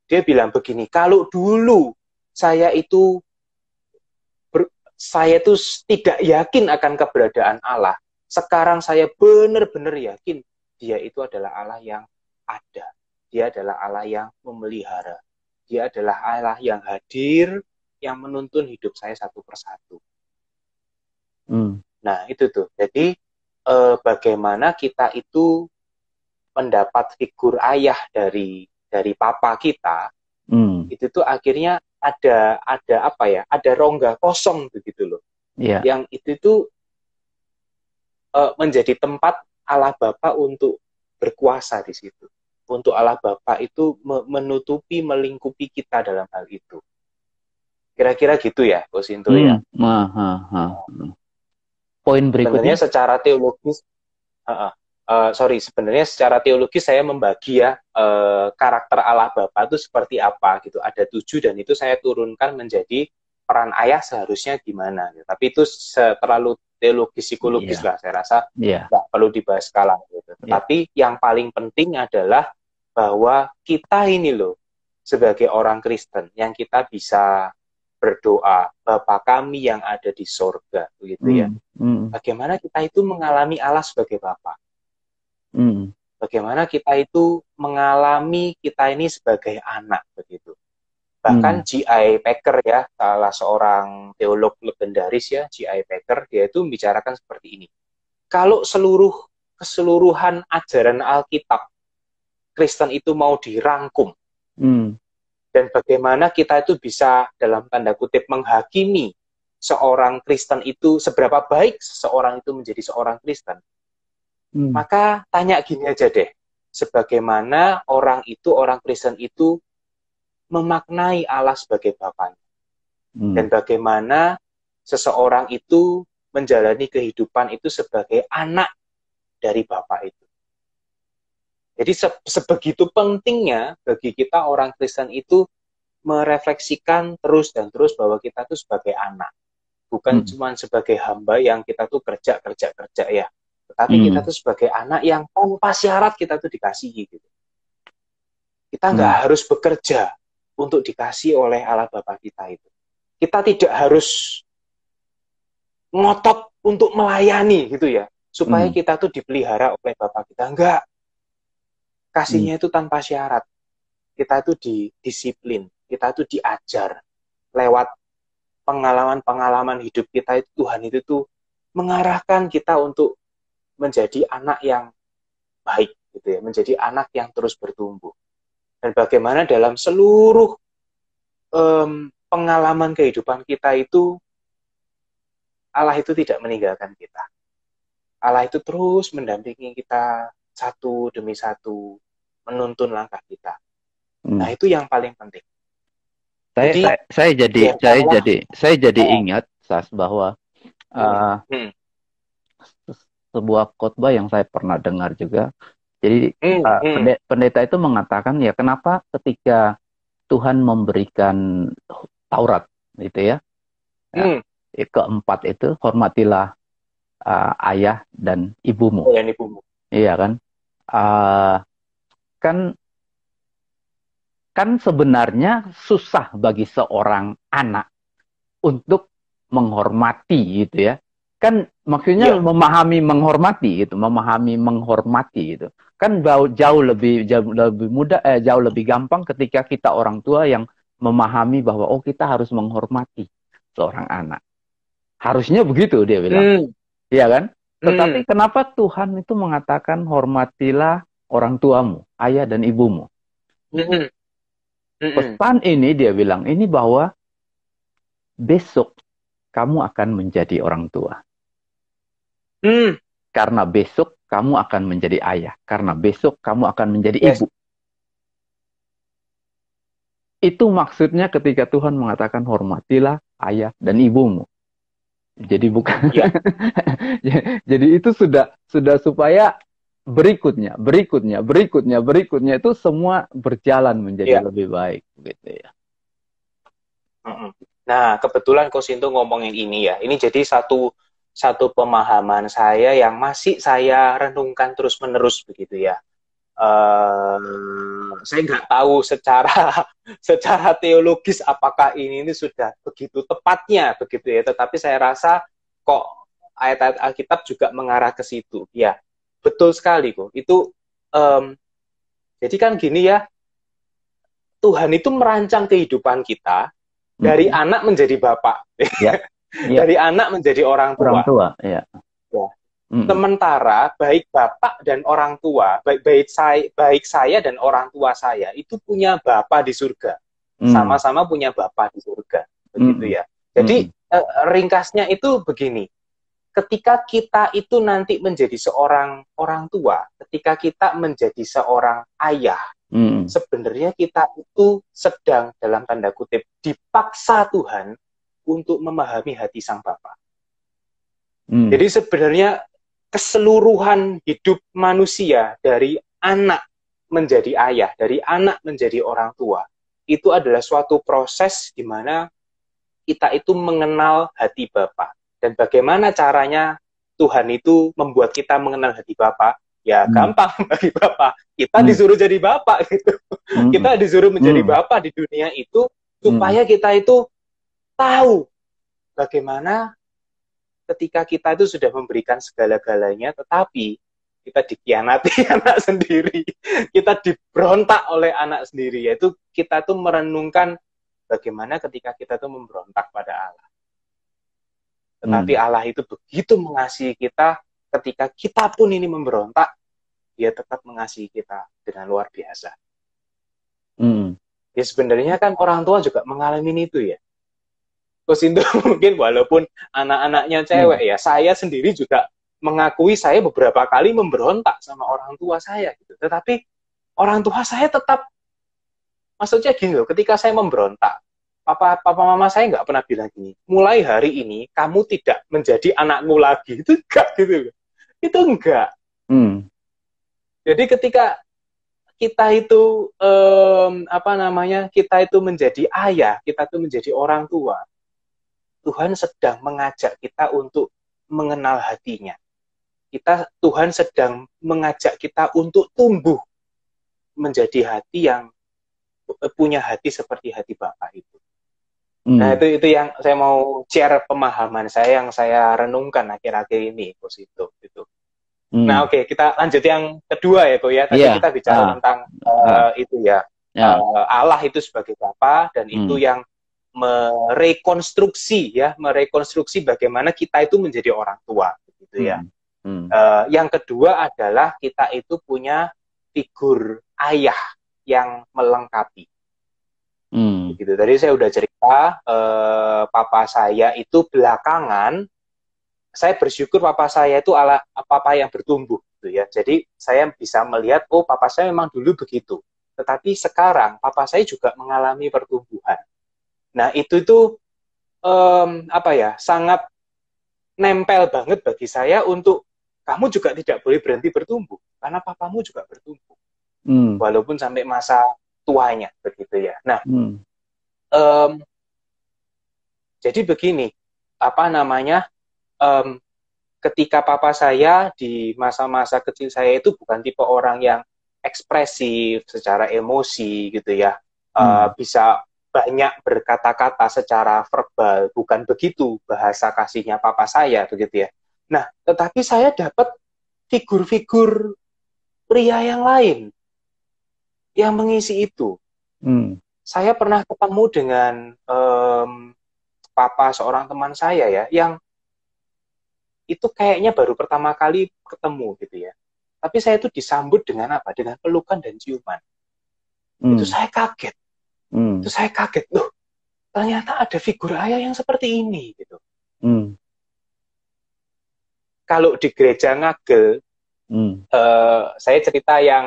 Dia bilang begini, kalau dulu saya itu tidak yakin akan keberadaan Allah, sekarang saya benar-benar yakin dia itu adalah Allah yang ada. Dia adalah Allah yang memelihara. Dia adalah Allah yang hadir, yang menuntun hidup saya satu persatu. Nah, itu tuh. Jadi, bagaimana kita itu mendapat figur ayah dari papa kita, itu tuh akhirnya ada apa ya? Ada rongga kosong begitu loh. Yeah. Yang itu tuh menjadi tempat Allah Bapa untuk berkuasa di situ. Untuk Allah Bapa itu menutupi, melingkupi kita dalam hal itu. Kira-kira gitu ya, Kosinto ya. Poin berikutnya. Sebenarnya secara teologis, sebenarnya secara teologis saya membagi ya karakter Allah Bapa itu seperti apa gitu. Ada 7 dan itu saya turunkan menjadi peran ayah seharusnya gimana. Gitu. Tapi itu terlalu teologis psikologis lah, saya rasa nggak perlu dibahas sekarang. Gitu. Tapi yang paling penting adalah bahwa kita ini loh sebagai orang Kristen yang kita bisa berdoa, Bapa kami yang ada di sorga, begitu ya. Bagaimana kita itu mengalami Allah sebagai Bapa? Bagaimana kita itu mengalami kita ini sebagai anak, begitu. Bahkan J.I. Packer ya, salah seorang teolog legendaris ya, J.I. Packer, dia itu membicarakan seperti ini. Kalau keseluruhan ajaran Alkitab Kristen itu mau dirangkum, dan bagaimana kita itu bisa dalam tanda kutip menghakimi seorang Kristen itu, seberapa baik seseorang itu menjadi seorang Kristen, maka tanya gini aja deh, sebagaimana orang Kristen itu memaknai Allah sebagai Bapanya, dan bagaimana seseorang itu menjalani kehidupan itu sebagai anak dari Bapa itu. Jadi sebegitu pentingnya bagi kita orang Kristen itu merefleksikan terus dan terus bahwa kita tuh sebagai anak, bukan cuma sebagai hamba yang kita tuh kerja ya, tetapi kita tuh sebagai anak yang tanpa syarat kita tuh dikasihi gitu. Kita nggak harus bekerja untuk dikasih oleh Allah Bapa kita itu. Kita tidak harus ngotot untuk melayani gitu ya, supaya kita tuh dipelihara oleh Bapa kita. Enggak. Kasihnya itu tanpa syarat. Kita tuh didisiplin, kita tuh diajar lewat pengalaman-pengalaman hidup kita itu. Tuhan itu tuh mengarahkan kita untuk menjadi anak yang baik gitu ya, menjadi anak yang terus bertumbuh. Dan bagaimana dalam seluruh pengalaman kehidupan kita itu, Allah itu tidak meninggalkan kita. Allah itu terus mendampingi kita satu demi satu, menuntun langkah kita. Nah, itu yang paling penting. Saya jadi ingat Sas bahwa sebuah khotbah yang saya pernah dengar juga. Jadi pendeta itu mengatakan ya, kenapa ketika Tuhan memberikan Taurat gitu ya, keempat itu hormatilah ayah dan ibumu. Oh, dan ibumu. Iya kan? Kan sebenarnya susah bagi seorang anak untuk menghormati gitu ya. Kan maksudnya memahami menghormati gitu. Kan jauh lebih mudah, jauh lebih gampang ketika kita orang tua yang memahami bahwa kita harus menghormati seorang anak. Harusnya begitu dia bilang. Iya kan? Tetapi kenapa Tuhan itu mengatakan hormatilah orang tuamu, ayah dan ibumu? Pesan ini dia bilang, ini bahwa besok kamu akan menjadi orang tua. Karena besok kamu akan menjadi ayah. Karena besok kamu akan menjadi ibu. Itu maksudnya ketika Tuhan mengatakan hormatilah ayah dan ibumu. Jadi bukan. Jadi itu sudah supaya berikutnya itu semua berjalan menjadi lebih baik gitu ya. Nah, kebetulan Kosinto ngomongin ini ya. Ini jadi satu pemahaman saya yang masih saya renungkan terus-menerus begitu ya. Saya nggak tahu secara teologis apakah ini sudah begitu tepatnya begitu ya. Tetapi saya rasa kok ayat-ayat Alkitab juga mengarah ke situ. Ya, betul sekali kok. Itu jadi kan gini ya. Tuhan itu merancang kehidupan kita dari anak menjadi bapak. Dari anak menjadi orang tua. Orang tua, ya. Sementara baik bapak dan orang tua, baik saya dan orang tua saya itu punya bapa di surga, sama-sama punya bapa di surga, begitu ya. Jadi ringkasnya itu begini: ketika kita itu nanti menjadi seorang orang tua, ketika kita menjadi seorang ayah, sebenarnya kita itu sedang dalam tanda kutip dipaksa Tuhan untuk memahami hati sang bapa. Jadi sebenarnya keseluruhan hidup manusia dari anak menjadi ayah, dari anak menjadi orang tua, itu adalah suatu proses di mana kita itu mengenal hati Bapa. Dan bagaimana caranya Tuhan itu membuat kita mengenal hati Bapa? Ya gampang bagi Bapa. Kita disuruh jadi Bapa gitu. Kita disuruh menjadi Bapa di dunia itu supaya kita itu tahu bagaimana ketika kita itu sudah memberikan segala-galanya, tetapi kita dikhianati anak sendiri, kita diberontak oleh anak sendiri, yaitu kita tuh merenungkan bagaimana ketika kita tuh memberontak pada Allah. Tetapi Allah itu begitu mengasihi kita, ketika kita pun ini memberontak, dia tetap mengasihi kita dengan luar biasa. Ya sebenarnya kan orang tua juga mengalami itu ya. Terus itu mungkin walaupun anak-anaknya cewek ya, saya sendiri juga mengakui saya beberapa kali memberontak sama orang tua saya gitu. Tetapi orang tua saya tetap, maksudnya gini loh, ketika saya memberontak, papa mama saya nggak pernah bilang gini, mulai hari ini kamu tidak menjadi anakmu lagi. Itu enggak gitu. Itu enggak. Jadi ketika kita itu kita itu menjadi ayah, kita itu menjadi orang tua, Tuhan sedang mengajak kita untuk mengenal hatinya. Tuhan sedang mengajak kita untuk tumbuh menjadi hati yang punya hati seperti hati Bapa itu. Nah, itu yang saya mau share pemahaman saya yang saya renungkan akhir-akhir ini, Bos itu. Nah, oke, kita lanjut yang kedua ya, Ko ya. Tadi kita bicara tentang itu ya. Allah itu sebagai Bapa, dan itu yang merekonstruksi bagaimana kita itu menjadi orang tua, gitu ya. Yang kedua adalah kita itu punya figur ayah yang melengkapi. Gitu. Tadi saya udah cerita, papa saya itu belakangan, saya bersyukur papa saya itu papa yang bertumbuh, gitu ya. Jadi saya bisa melihat, oh papa saya memang dulu begitu. Tetapi sekarang papa saya juga mengalami pertumbuhan. Nah itu sangat nempel banget bagi saya untuk kamu juga tidak boleh berhenti bertumbuh, karena papamu juga bertumbuh, walaupun sampai masa tuanya, begitu ya. Nah, jadi begini, ketika papa saya di masa-masa kecil saya itu bukan tipe orang yang ekspresif secara emosi, gitu ya, bisa banyak berkata-kata secara verbal, bukan begitu bahasa kasihnya papa saya, begitu ya. Nah, tetapi saya dapat figur-figur pria yang lain yang mengisi itu. Saya pernah ketemu dengan papa seorang teman saya ya, yang itu kayaknya baru pertama kali ketemu gitu ya. Tapi saya itu disambut dengan apa? Dengan pelukan dan ciuman. Itu saya kaget. Loh, ternyata ada figur ayah yang seperti ini gitu. Kalau di gereja Ngagel, saya cerita yang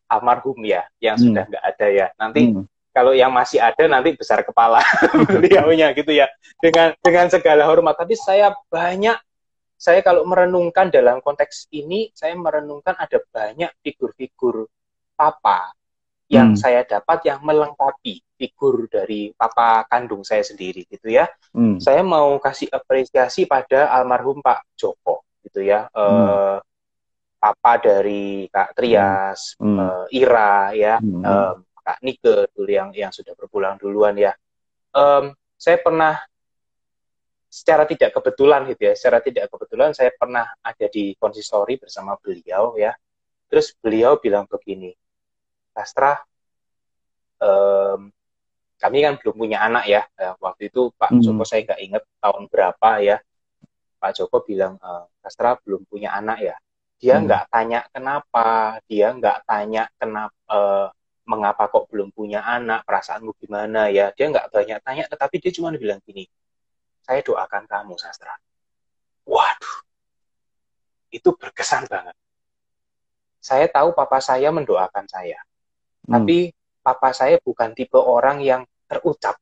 almarhum ya, yang sudah nggak ada ya. Nanti kalau yang masih ada nanti besar kepala beliaunya gitu ya. Dengan segala hormat. Tapi saya kalau merenungkan dalam konteks ini, saya merenungkan ada banyak figur-figur papa yang saya dapat yang melengkapi figur dari papa kandung saya sendiri gitu ya. Saya mau kasih apresiasi pada almarhum Pak Joko gitu ya. Papa dari Kak Trias, Ira ya, Kak Nike dulu yang sudah berpulang duluan ya. Saya pernah secara tidak kebetulan saya pernah ada di konsistori bersama beliau ya. Terus beliau bilang begini, Kastra, kami kan belum punya anak ya. Waktu itu Pak Joko, saya nggak ingat tahun berapa ya. Pak Joko bilang, Kastra belum punya anak ya. Dia nggak tanya kenapa, dia nggak tanya mengapa kok belum punya anak, perasaanmu gimana ya. Dia nggak banyak tanya, tetapi dia cuma bilang gini, saya doakan kamu, Sastra. Waduh, itu berkesan banget. Saya tahu papa saya mendoakan saya, tapi papa saya bukan tipe orang yang terucap.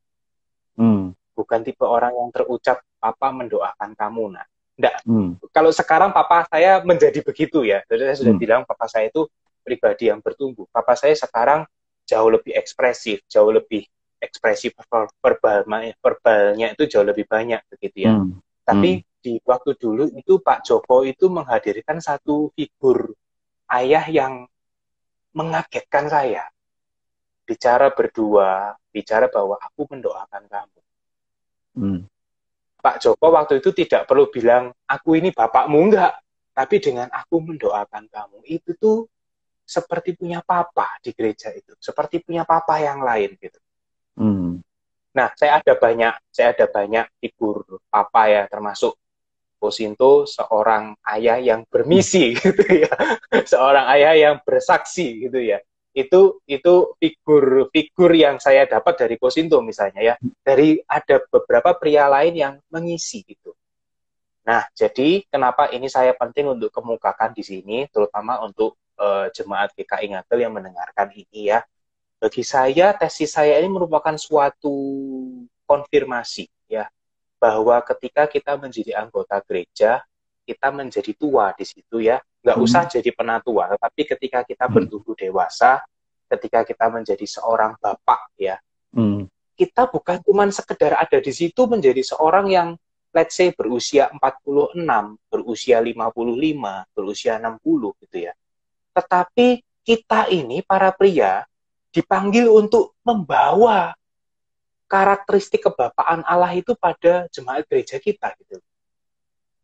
Bukan tipe orang yang terucap, papa mendoakan kamu, nah. Enggak. Kalau sekarang papa saya menjadi begitu ya. Jadi saya sudah bilang papa saya itu pribadi yang bertumbuh. Papa saya sekarang jauh lebih ekspresif, jauh lebih ekspresif, verbalnya itu jauh lebih banyak begitu ya. Tapi di waktu dulu itu Pak Joko itu menghadirkan satu figur ayah yang mengagetkan saya. Bicara berdua, bicara bahwa aku mendoakan kamu. Hmm. Pak Joko waktu itu tidak perlu bilang, aku ini bapakmu, enggak. Tapi dengan aku mendoakan kamu, itu tuh seperti punya papa di gereja itu. Seperti punya papa yang lain gitu. Hmm. Nah, saya ada banyak figur papa ya, termasuk Kosinto, seorang ayah yang bermisi gitu ya. Seorang ayah yang bersaksi gitu ya. Itu figur-figur yang saya dapat dari Kosinto misalnya ya. Dari ada beberapa pria lain yang mengisi gitu. Nah, jadi kenapa ini saya penting untuk kemukakan di sini, terutama untuk jemaat GKI Ngagel yang mendengarkan ini ya. Bagi saya, tesis saya ini merupakan suatu konfirmasi ya, bahwa ketika kita menjadi anggota gereja, kita menjadi tua di situ ya. Nggak usah Hmm. jadi penatua, tetapi ketika kita Hmm. bertumbuh dewasa, ketika kita menjadi seorang bapak ya, Hmm. kita bukan cuma sekedar ada di situ menjadi seorang yang let's say berusia 46, berusia 55, berusia 60 gitu ya. Tetapi kita ini para pria dipanggil untuk membawa karakteristik kebapaan Allah itu pada jemaat gereja kita gitu.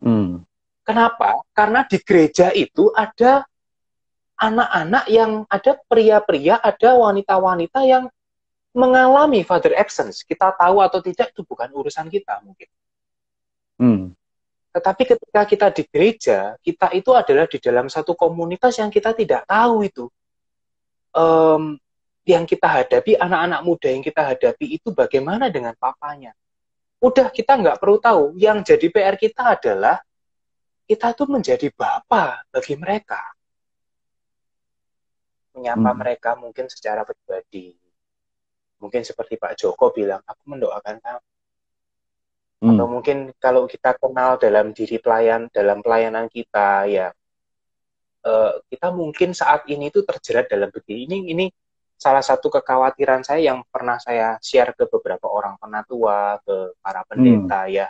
Hmm. Kenapa? Karena di gereja itu ada anak-anak yang ada pria-pria, ada wanita-wanita yang mengalami father absence. Kita tahu atau tidak itu bukan urusan kita mungkin. Hmm. Tetapi ketika kita di gereja, kita itu adalah di dalam satu komunitas yang kita tidak tahu itu. Yang kita hadapi, anak-anak muda yang kita hadapi itu bagaimana dengan papanya. Udah kita nggak perlu tahu. Yang jadi PR kita adalah kita tuh menjadi bapak bagi mereka. Menyapa Hmm. mereka mungkin secara pribadi. Mungkin seperti Pak Joko bilang, aku mendoakan kamu. Atau Hmm. mungkin kalau kita kenal dalam diri dalam pelayanan kita, ya kita mungkin saat ini itu terjerat dalam begini. Ini salah satu kekhawatiran saya yang pernah saya share ke beberapa orang penatua, ke para Hmm. pendeta ya.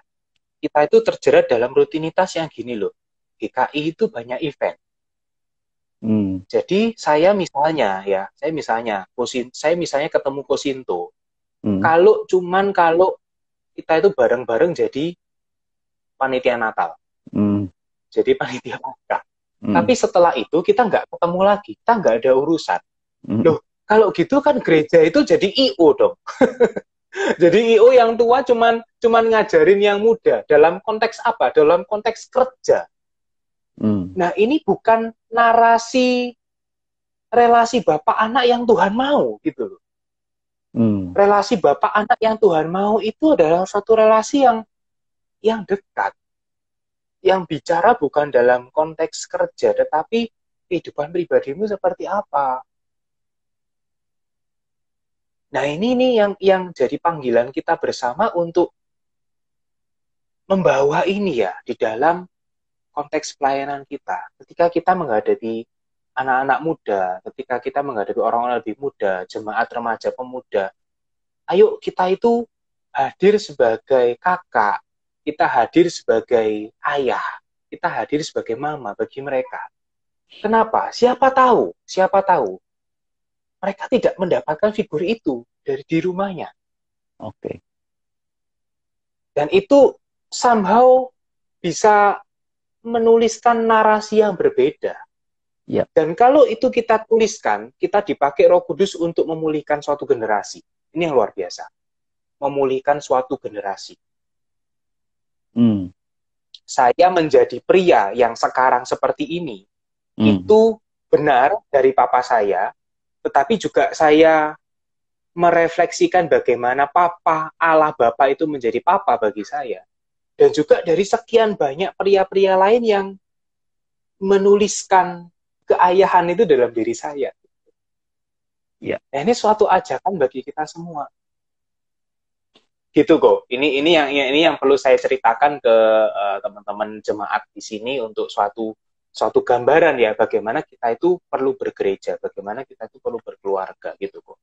Kita itu terjerat dalam rutinitas yang gini loh. GKI itu banyak event. Hmm. Jadi saya misalnya ketemu Kosinto. Hmm. Kalau kita itu bareng-bareng jadi panitia Natal, Hmm. jadi panitia Paskah. Hmm. Tapi setelah itu kita nggak ketemu lagi, kita nggak ada urusan. Hmm. Loh, kalau gitu kan gereja itu jadi IO dong. Jadi IO yang tua cuman ngajarin yang muda. Dalam konteks apa? Dalam konteks kerja. Hmm. Nah, ini bukan narasi relasi bapak anak yang Tuhan mau gitu loh. Hmm. Relasi bapak anak yang Tuhan mau itu adalah satu relasi yang dekat, yang bicara bukan dalam konteks kerja, tetapi kehidupan pribadimu seperti apa. Nah, ini nih yang jadi panggilan kita bersama untuk membawa ini ya di dalam konteks pelayanan kita. Ketika kita menghadapi anak-anak muda, ketika kita menghadapi orang-orang lebih muda, jemaat remaja pemuda, ayo kita itu hadir sebagai kakak, kita hadir sebagai ayah, kita hadir sebagai mama bagi mereka. Kenapa? Siapa tahu mereka tidak mendapatkan figur itu dari di rumahnya. Oke. Dan itu somehow bisa menuliskan narasi yang berbeda. Ya. Dan kalau itu kita tuliskan, kita dipakai Roh Kudus untuk memulihkan suatu generasi. Ini yang luar biasa. Memulihkan suatu generasi. Hmm. Saya menjadi pria yang sekarang seperti ini, Hmm. itu benar dari papa saya, tetapi juga saya merefleksikan bagaimana papa, Allah Bapa itu menjadi papa bagi saya. Dan juga dari sekian banyak pria-pria lain yang menuliskan keayahan itu dalam diri saya. Ya. Nah, ini suatu ajakan bagi kita semua. Gitu kok. Ini yang perlu saya ceritakan ke teman-teman jemaat di sini untuk suatu gambaran ya bagaimana kita itu perlu bergereja, bagaimana kita itu perlu berkeluarga gitu kok.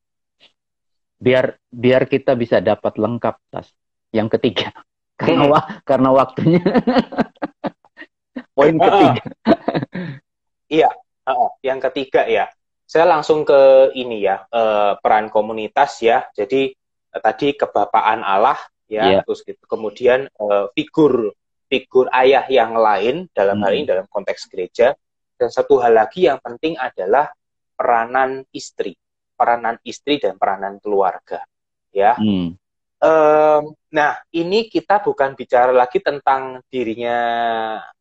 biar biar kita bisa dapat lengkap, Tas. Yang ketiga, karena waktunya. Poin ketiga. Iya, yang ketiga ya. Saya langsung ke ini ya, peran komunitas ya. Jadi tadi kebapaan Allah ya, Iya. terus gitu. Kemudian figur ayah yang lain dalam hal ini dalam konteks gereja, dan satu hal lagi yang penting adalah peranan istri dan peranan keluarga, ya. Hmm. Nah, ini kita bukan bicara lagi tentang dirinya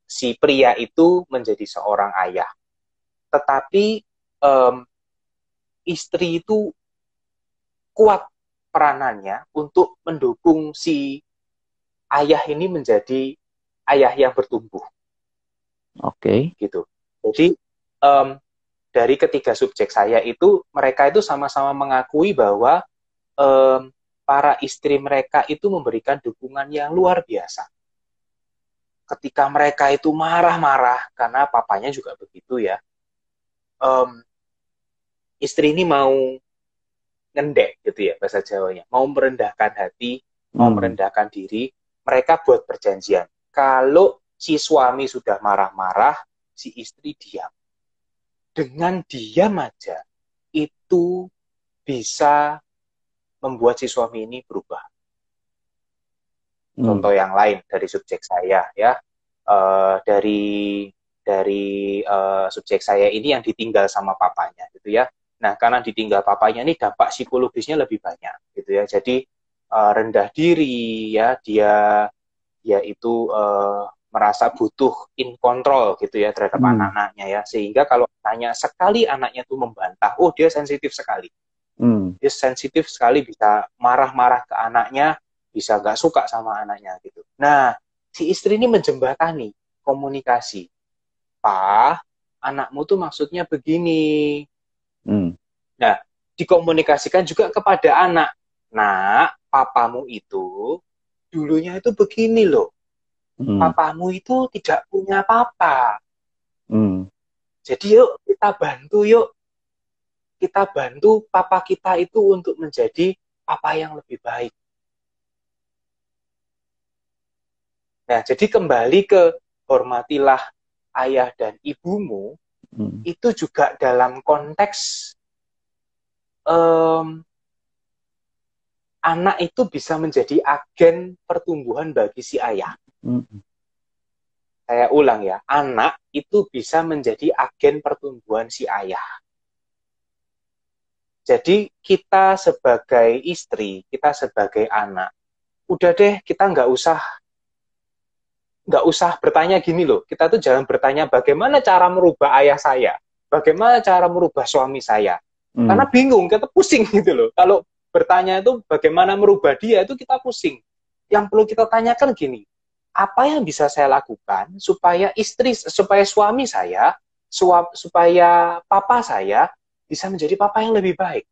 si pria itu menjadi seorang ayah, tetapi istri itu kuat peranannya untuk mendukung si ayah ini menjadi ayah yang bertumbuh, Oke. gitu. Jadi dari ketiga subjek saya itu, mereka itu sama-sama mengakui bahwa para istri mereka itu memberikan dukungan yang luar biasa. Ketika mereka itu marah-marah, karena papanya juga begitu ya, istri ini mau ngendek gitu ya bahasa Jawanya, mau merendahkan hati, mau merendahkan diri, mereka buat perjanjian. Kalau si suami sudah marah-marah, si istri diam. Dengan diam aja, itu bisa membuat si suami ini berubah. Contoh yang lain dari subjek saya ya, dari subjek saya ini yang ditinggal sama papanya gitu ya. Nah, karena ditinggal papanya ini dampak psikologisnya lebih banyak gitu ya. Jadi rendah diri ya, dia itu merasa butuh in control gitu ya terhadap anak-anaknya ya. Sehingga kalau tanya sekali anaknya tuh membantah, oh dia sensitif sekali. Dia sensitif sekali, bisa marah-marah ke anaknya, bisa nggak suka sama anaknya gitu. Nah, si istri ini menjembatani komunikasi. Pak, anakmu tuh maksudnya begini. Nah, dikomunikasikan juga kepada anak. Nah, papamu itu dulunya itu begini loh. Papamu itu tidak punya papa. Jadi yuk kita bantu yuk. Kita bantu papa kita itu untuk menjadi papa yang lebih baik. Nah, jadi kembali ke hormatilah ayah dan ibumu, itu juga dalam konteks anak itu bisa menjadi agen pertumbuhan bagi si ayah. Saya ulang ya, anak itu bisa menjadi agen pertumbuhan si ayah. Jadi kita sebagai istri, kita sebagai anak, udah deh kita nggak usah bertanya gini loh. Kita tuh jangan bertanya bagaimana cara merubah ayah saya, bagaimana cara merubah suami saya. Karena bingung, kita pusing gitu loh. Kalau bertanya itu bagaimana merubah dia, itu kita pusing. Yang perlu kita tanyakan gini, apa yang bisa saya lakukan supaya suami saya, supaya papa saya bisa menjadi papa yang lebih baik.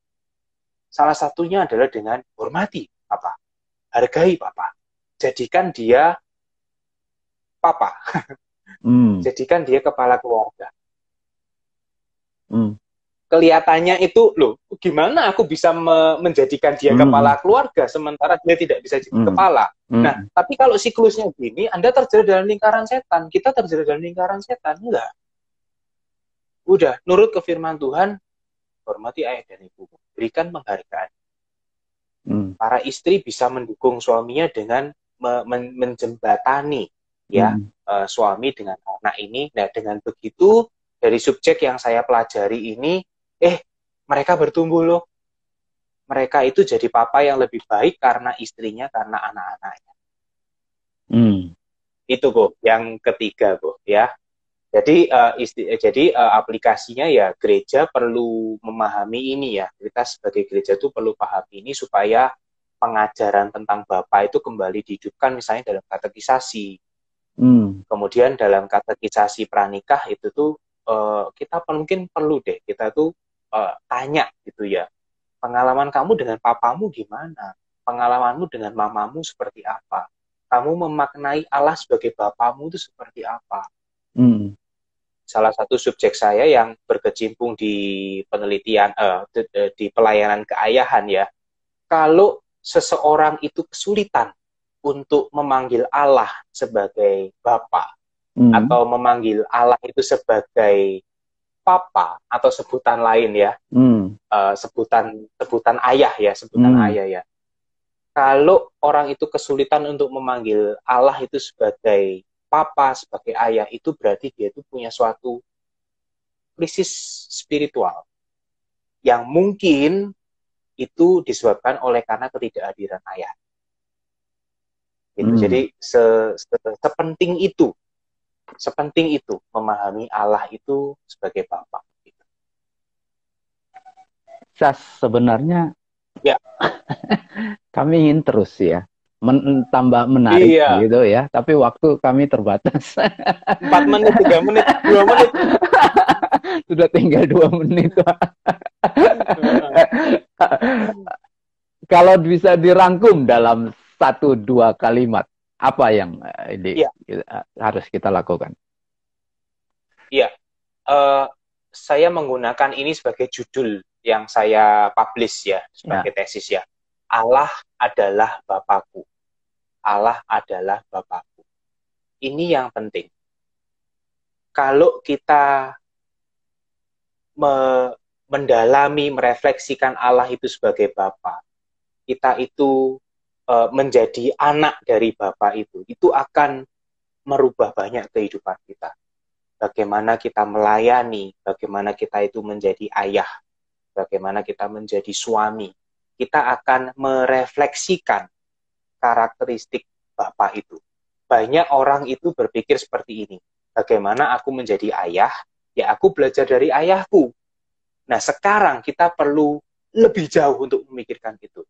Salah satunya adalah dengan hormati papa, hargai papa, jadikan dia papa, jadikan dia kepala keluarga. Kelihatannya itu loh, gimana aku bisa menjadikan dia kepala keluarga sementara dia tidak bisa jadi kepala. Nah, tapi kalau siklusnya gini, Anda terjerat dalam lingkaran setan, kita terjerat dalam lingkaran setan, enggak. Udah, nurut ke firman Tuhan, hormati ayah dan ibu, berikan penghargaan. Para istri bisa mendukung suaminya dengan menjembatani ya suami dengan anak ini. Nah, dengan begitu dari subjek yang saya pelajari ini, mereka bertumbuh loh. Mereka itu jadi papa yang lebih baik karena istrinya, karena anak-anaknya. Itu Bu, yang ketiga Bu ya. Jadi aplikasinya ya gereja perlu memahami ini ya. Kita sebagai gereja itu perlu paham ini supaya pengajaran tentang Bapa itu kembali dihidupkan misalnya dalam katekisasi. Kemudian dalam katekisasi pranikah itu tuh kita mungkin perlu deh kita tuh tanya gitu ya. Pengalaman kamu dengan papamu gimana? Pengalamanmu dengan mamamu seperti apa? Kamu memaknai Allah sebagai Bapamu itu seperti apa? Salah satu subjek saya yang berkecimpung di penelitian, di pelayanan keayahan ya. Kalau seseorang itu kesulitan untuk memanggil Allah sebagai Bapa, atau memanggil Allah itu sebagai Papa atau sebutan lain ya, sebutan ayah ya, ayah ya. Kalau orang itu kesulitan untuk memanggil Allah itu sebagai papa, sebagai ayah, itu berarti dia itu punya suatu krisis spiritual yang mungkin itu disebabkan oleh karena ketidakhadiran ayah. Gitu. Jadi sepenting itu memahami Allah itu sebagai Bapa. Gitu. Sebenarnya ya, kami ingin terus ya tambah menarik gitu ya, tapi waktu kami terbatas. 4 menit, 3 menit, 2 menit. Sudah tinggal 2 menit. Kalau bisa dirangkum dalam 1-2 kalimat, apa yang harus kita lakukan? Iya, saya menggunakan ini sebagai judul yang saya publish ya, sebagai tesis ya. Allah adalah Bapakku. Allah adalah Bapakku. Ini yang penting. Kalau kita mendalami, merefleksikan Allah itu sebagai Bapa, kita itu menjadi anak dari Bapa itu akan merubah banyak kehidupan kita. Bagaimana kita melayani, bagaimana kita itu menjadi ayah, bagaimana kita menjadi suami. Kita akan merefleksikan karakteristik Bapa itu. Banyak orang itu berpikir seperti ini. Bagaimana aku menjadi ayah? Ya aku belajar dari ayahku. Nah sekarang kita perlu lebih jauh untuk memikirkan itu.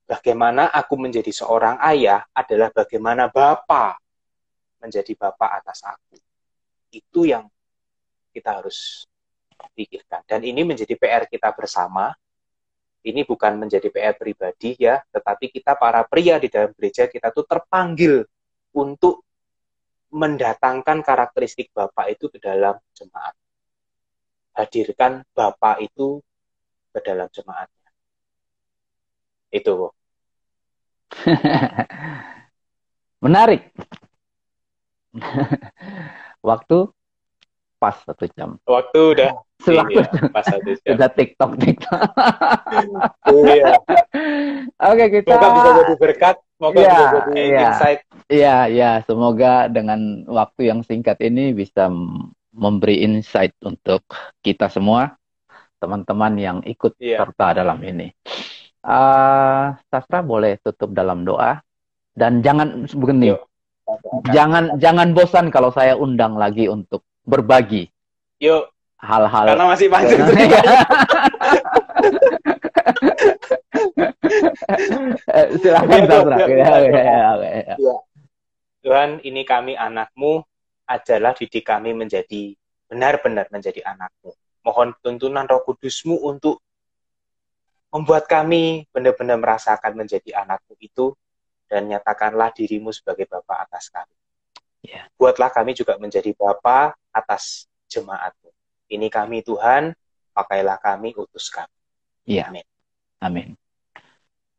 Bagaimana aku menjadi seorang ayah adalah bagaimana Bapa menjadi Bapa atas aku. Itu yang kita harus pikirkan. Dan ini menjadi PR kita bersama. Ini bukan menjadi PR pribadi ya, tetapi kita para pria di dalam gereja, kita tuh terpanggil untuk mendatangkan karakteristik Bapa itu ke dalam jemaat. Hadirkan Bapa itu ke dalam jemaatnya. Itu. Menarik. Waktu pas 1 jam. Waktu udah. Pas 1 jam. Sudah TikTok. Iya. Oke, kita. Semoga bisa jadi berkat. Semoga bisa jadi insight. Iya. Semoga dengan waktu yang singkat ini bisa memberi insight untuk kita semua, teman-teman yang ikut serta dalam ini. Sastra boleh tutup dalam doa, dan jangan begini. Jangan bosan kalau saya undang lagi untuk berbagi. Yuk. Hal-hal. Karena masih panjang. Silakan Sastra. Tuhan, ini kami anakmu, ajarlah didik kami menjadi benar-benar menjadi anakmu. Mohon tuntunan Roh Kudusmu untuk membuat kami benar-benar merasakan menjadi anakmu itu, dan nyatakanlah dirimu sebagai Bapa atas kami. Buatlah kami juga menjadi Bapa atas jemaatmu. Ini kami Tuhan, pakailah kami, utus kami. Amin.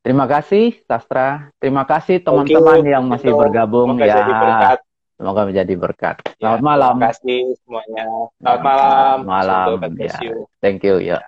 Terima kasih Sastra. Terima kasih teman-teman yang masih bergabung ya. Semoga menjadi berkat. Selamat malam. Terima kasih semuanya. Selamat malam. Thank you ya.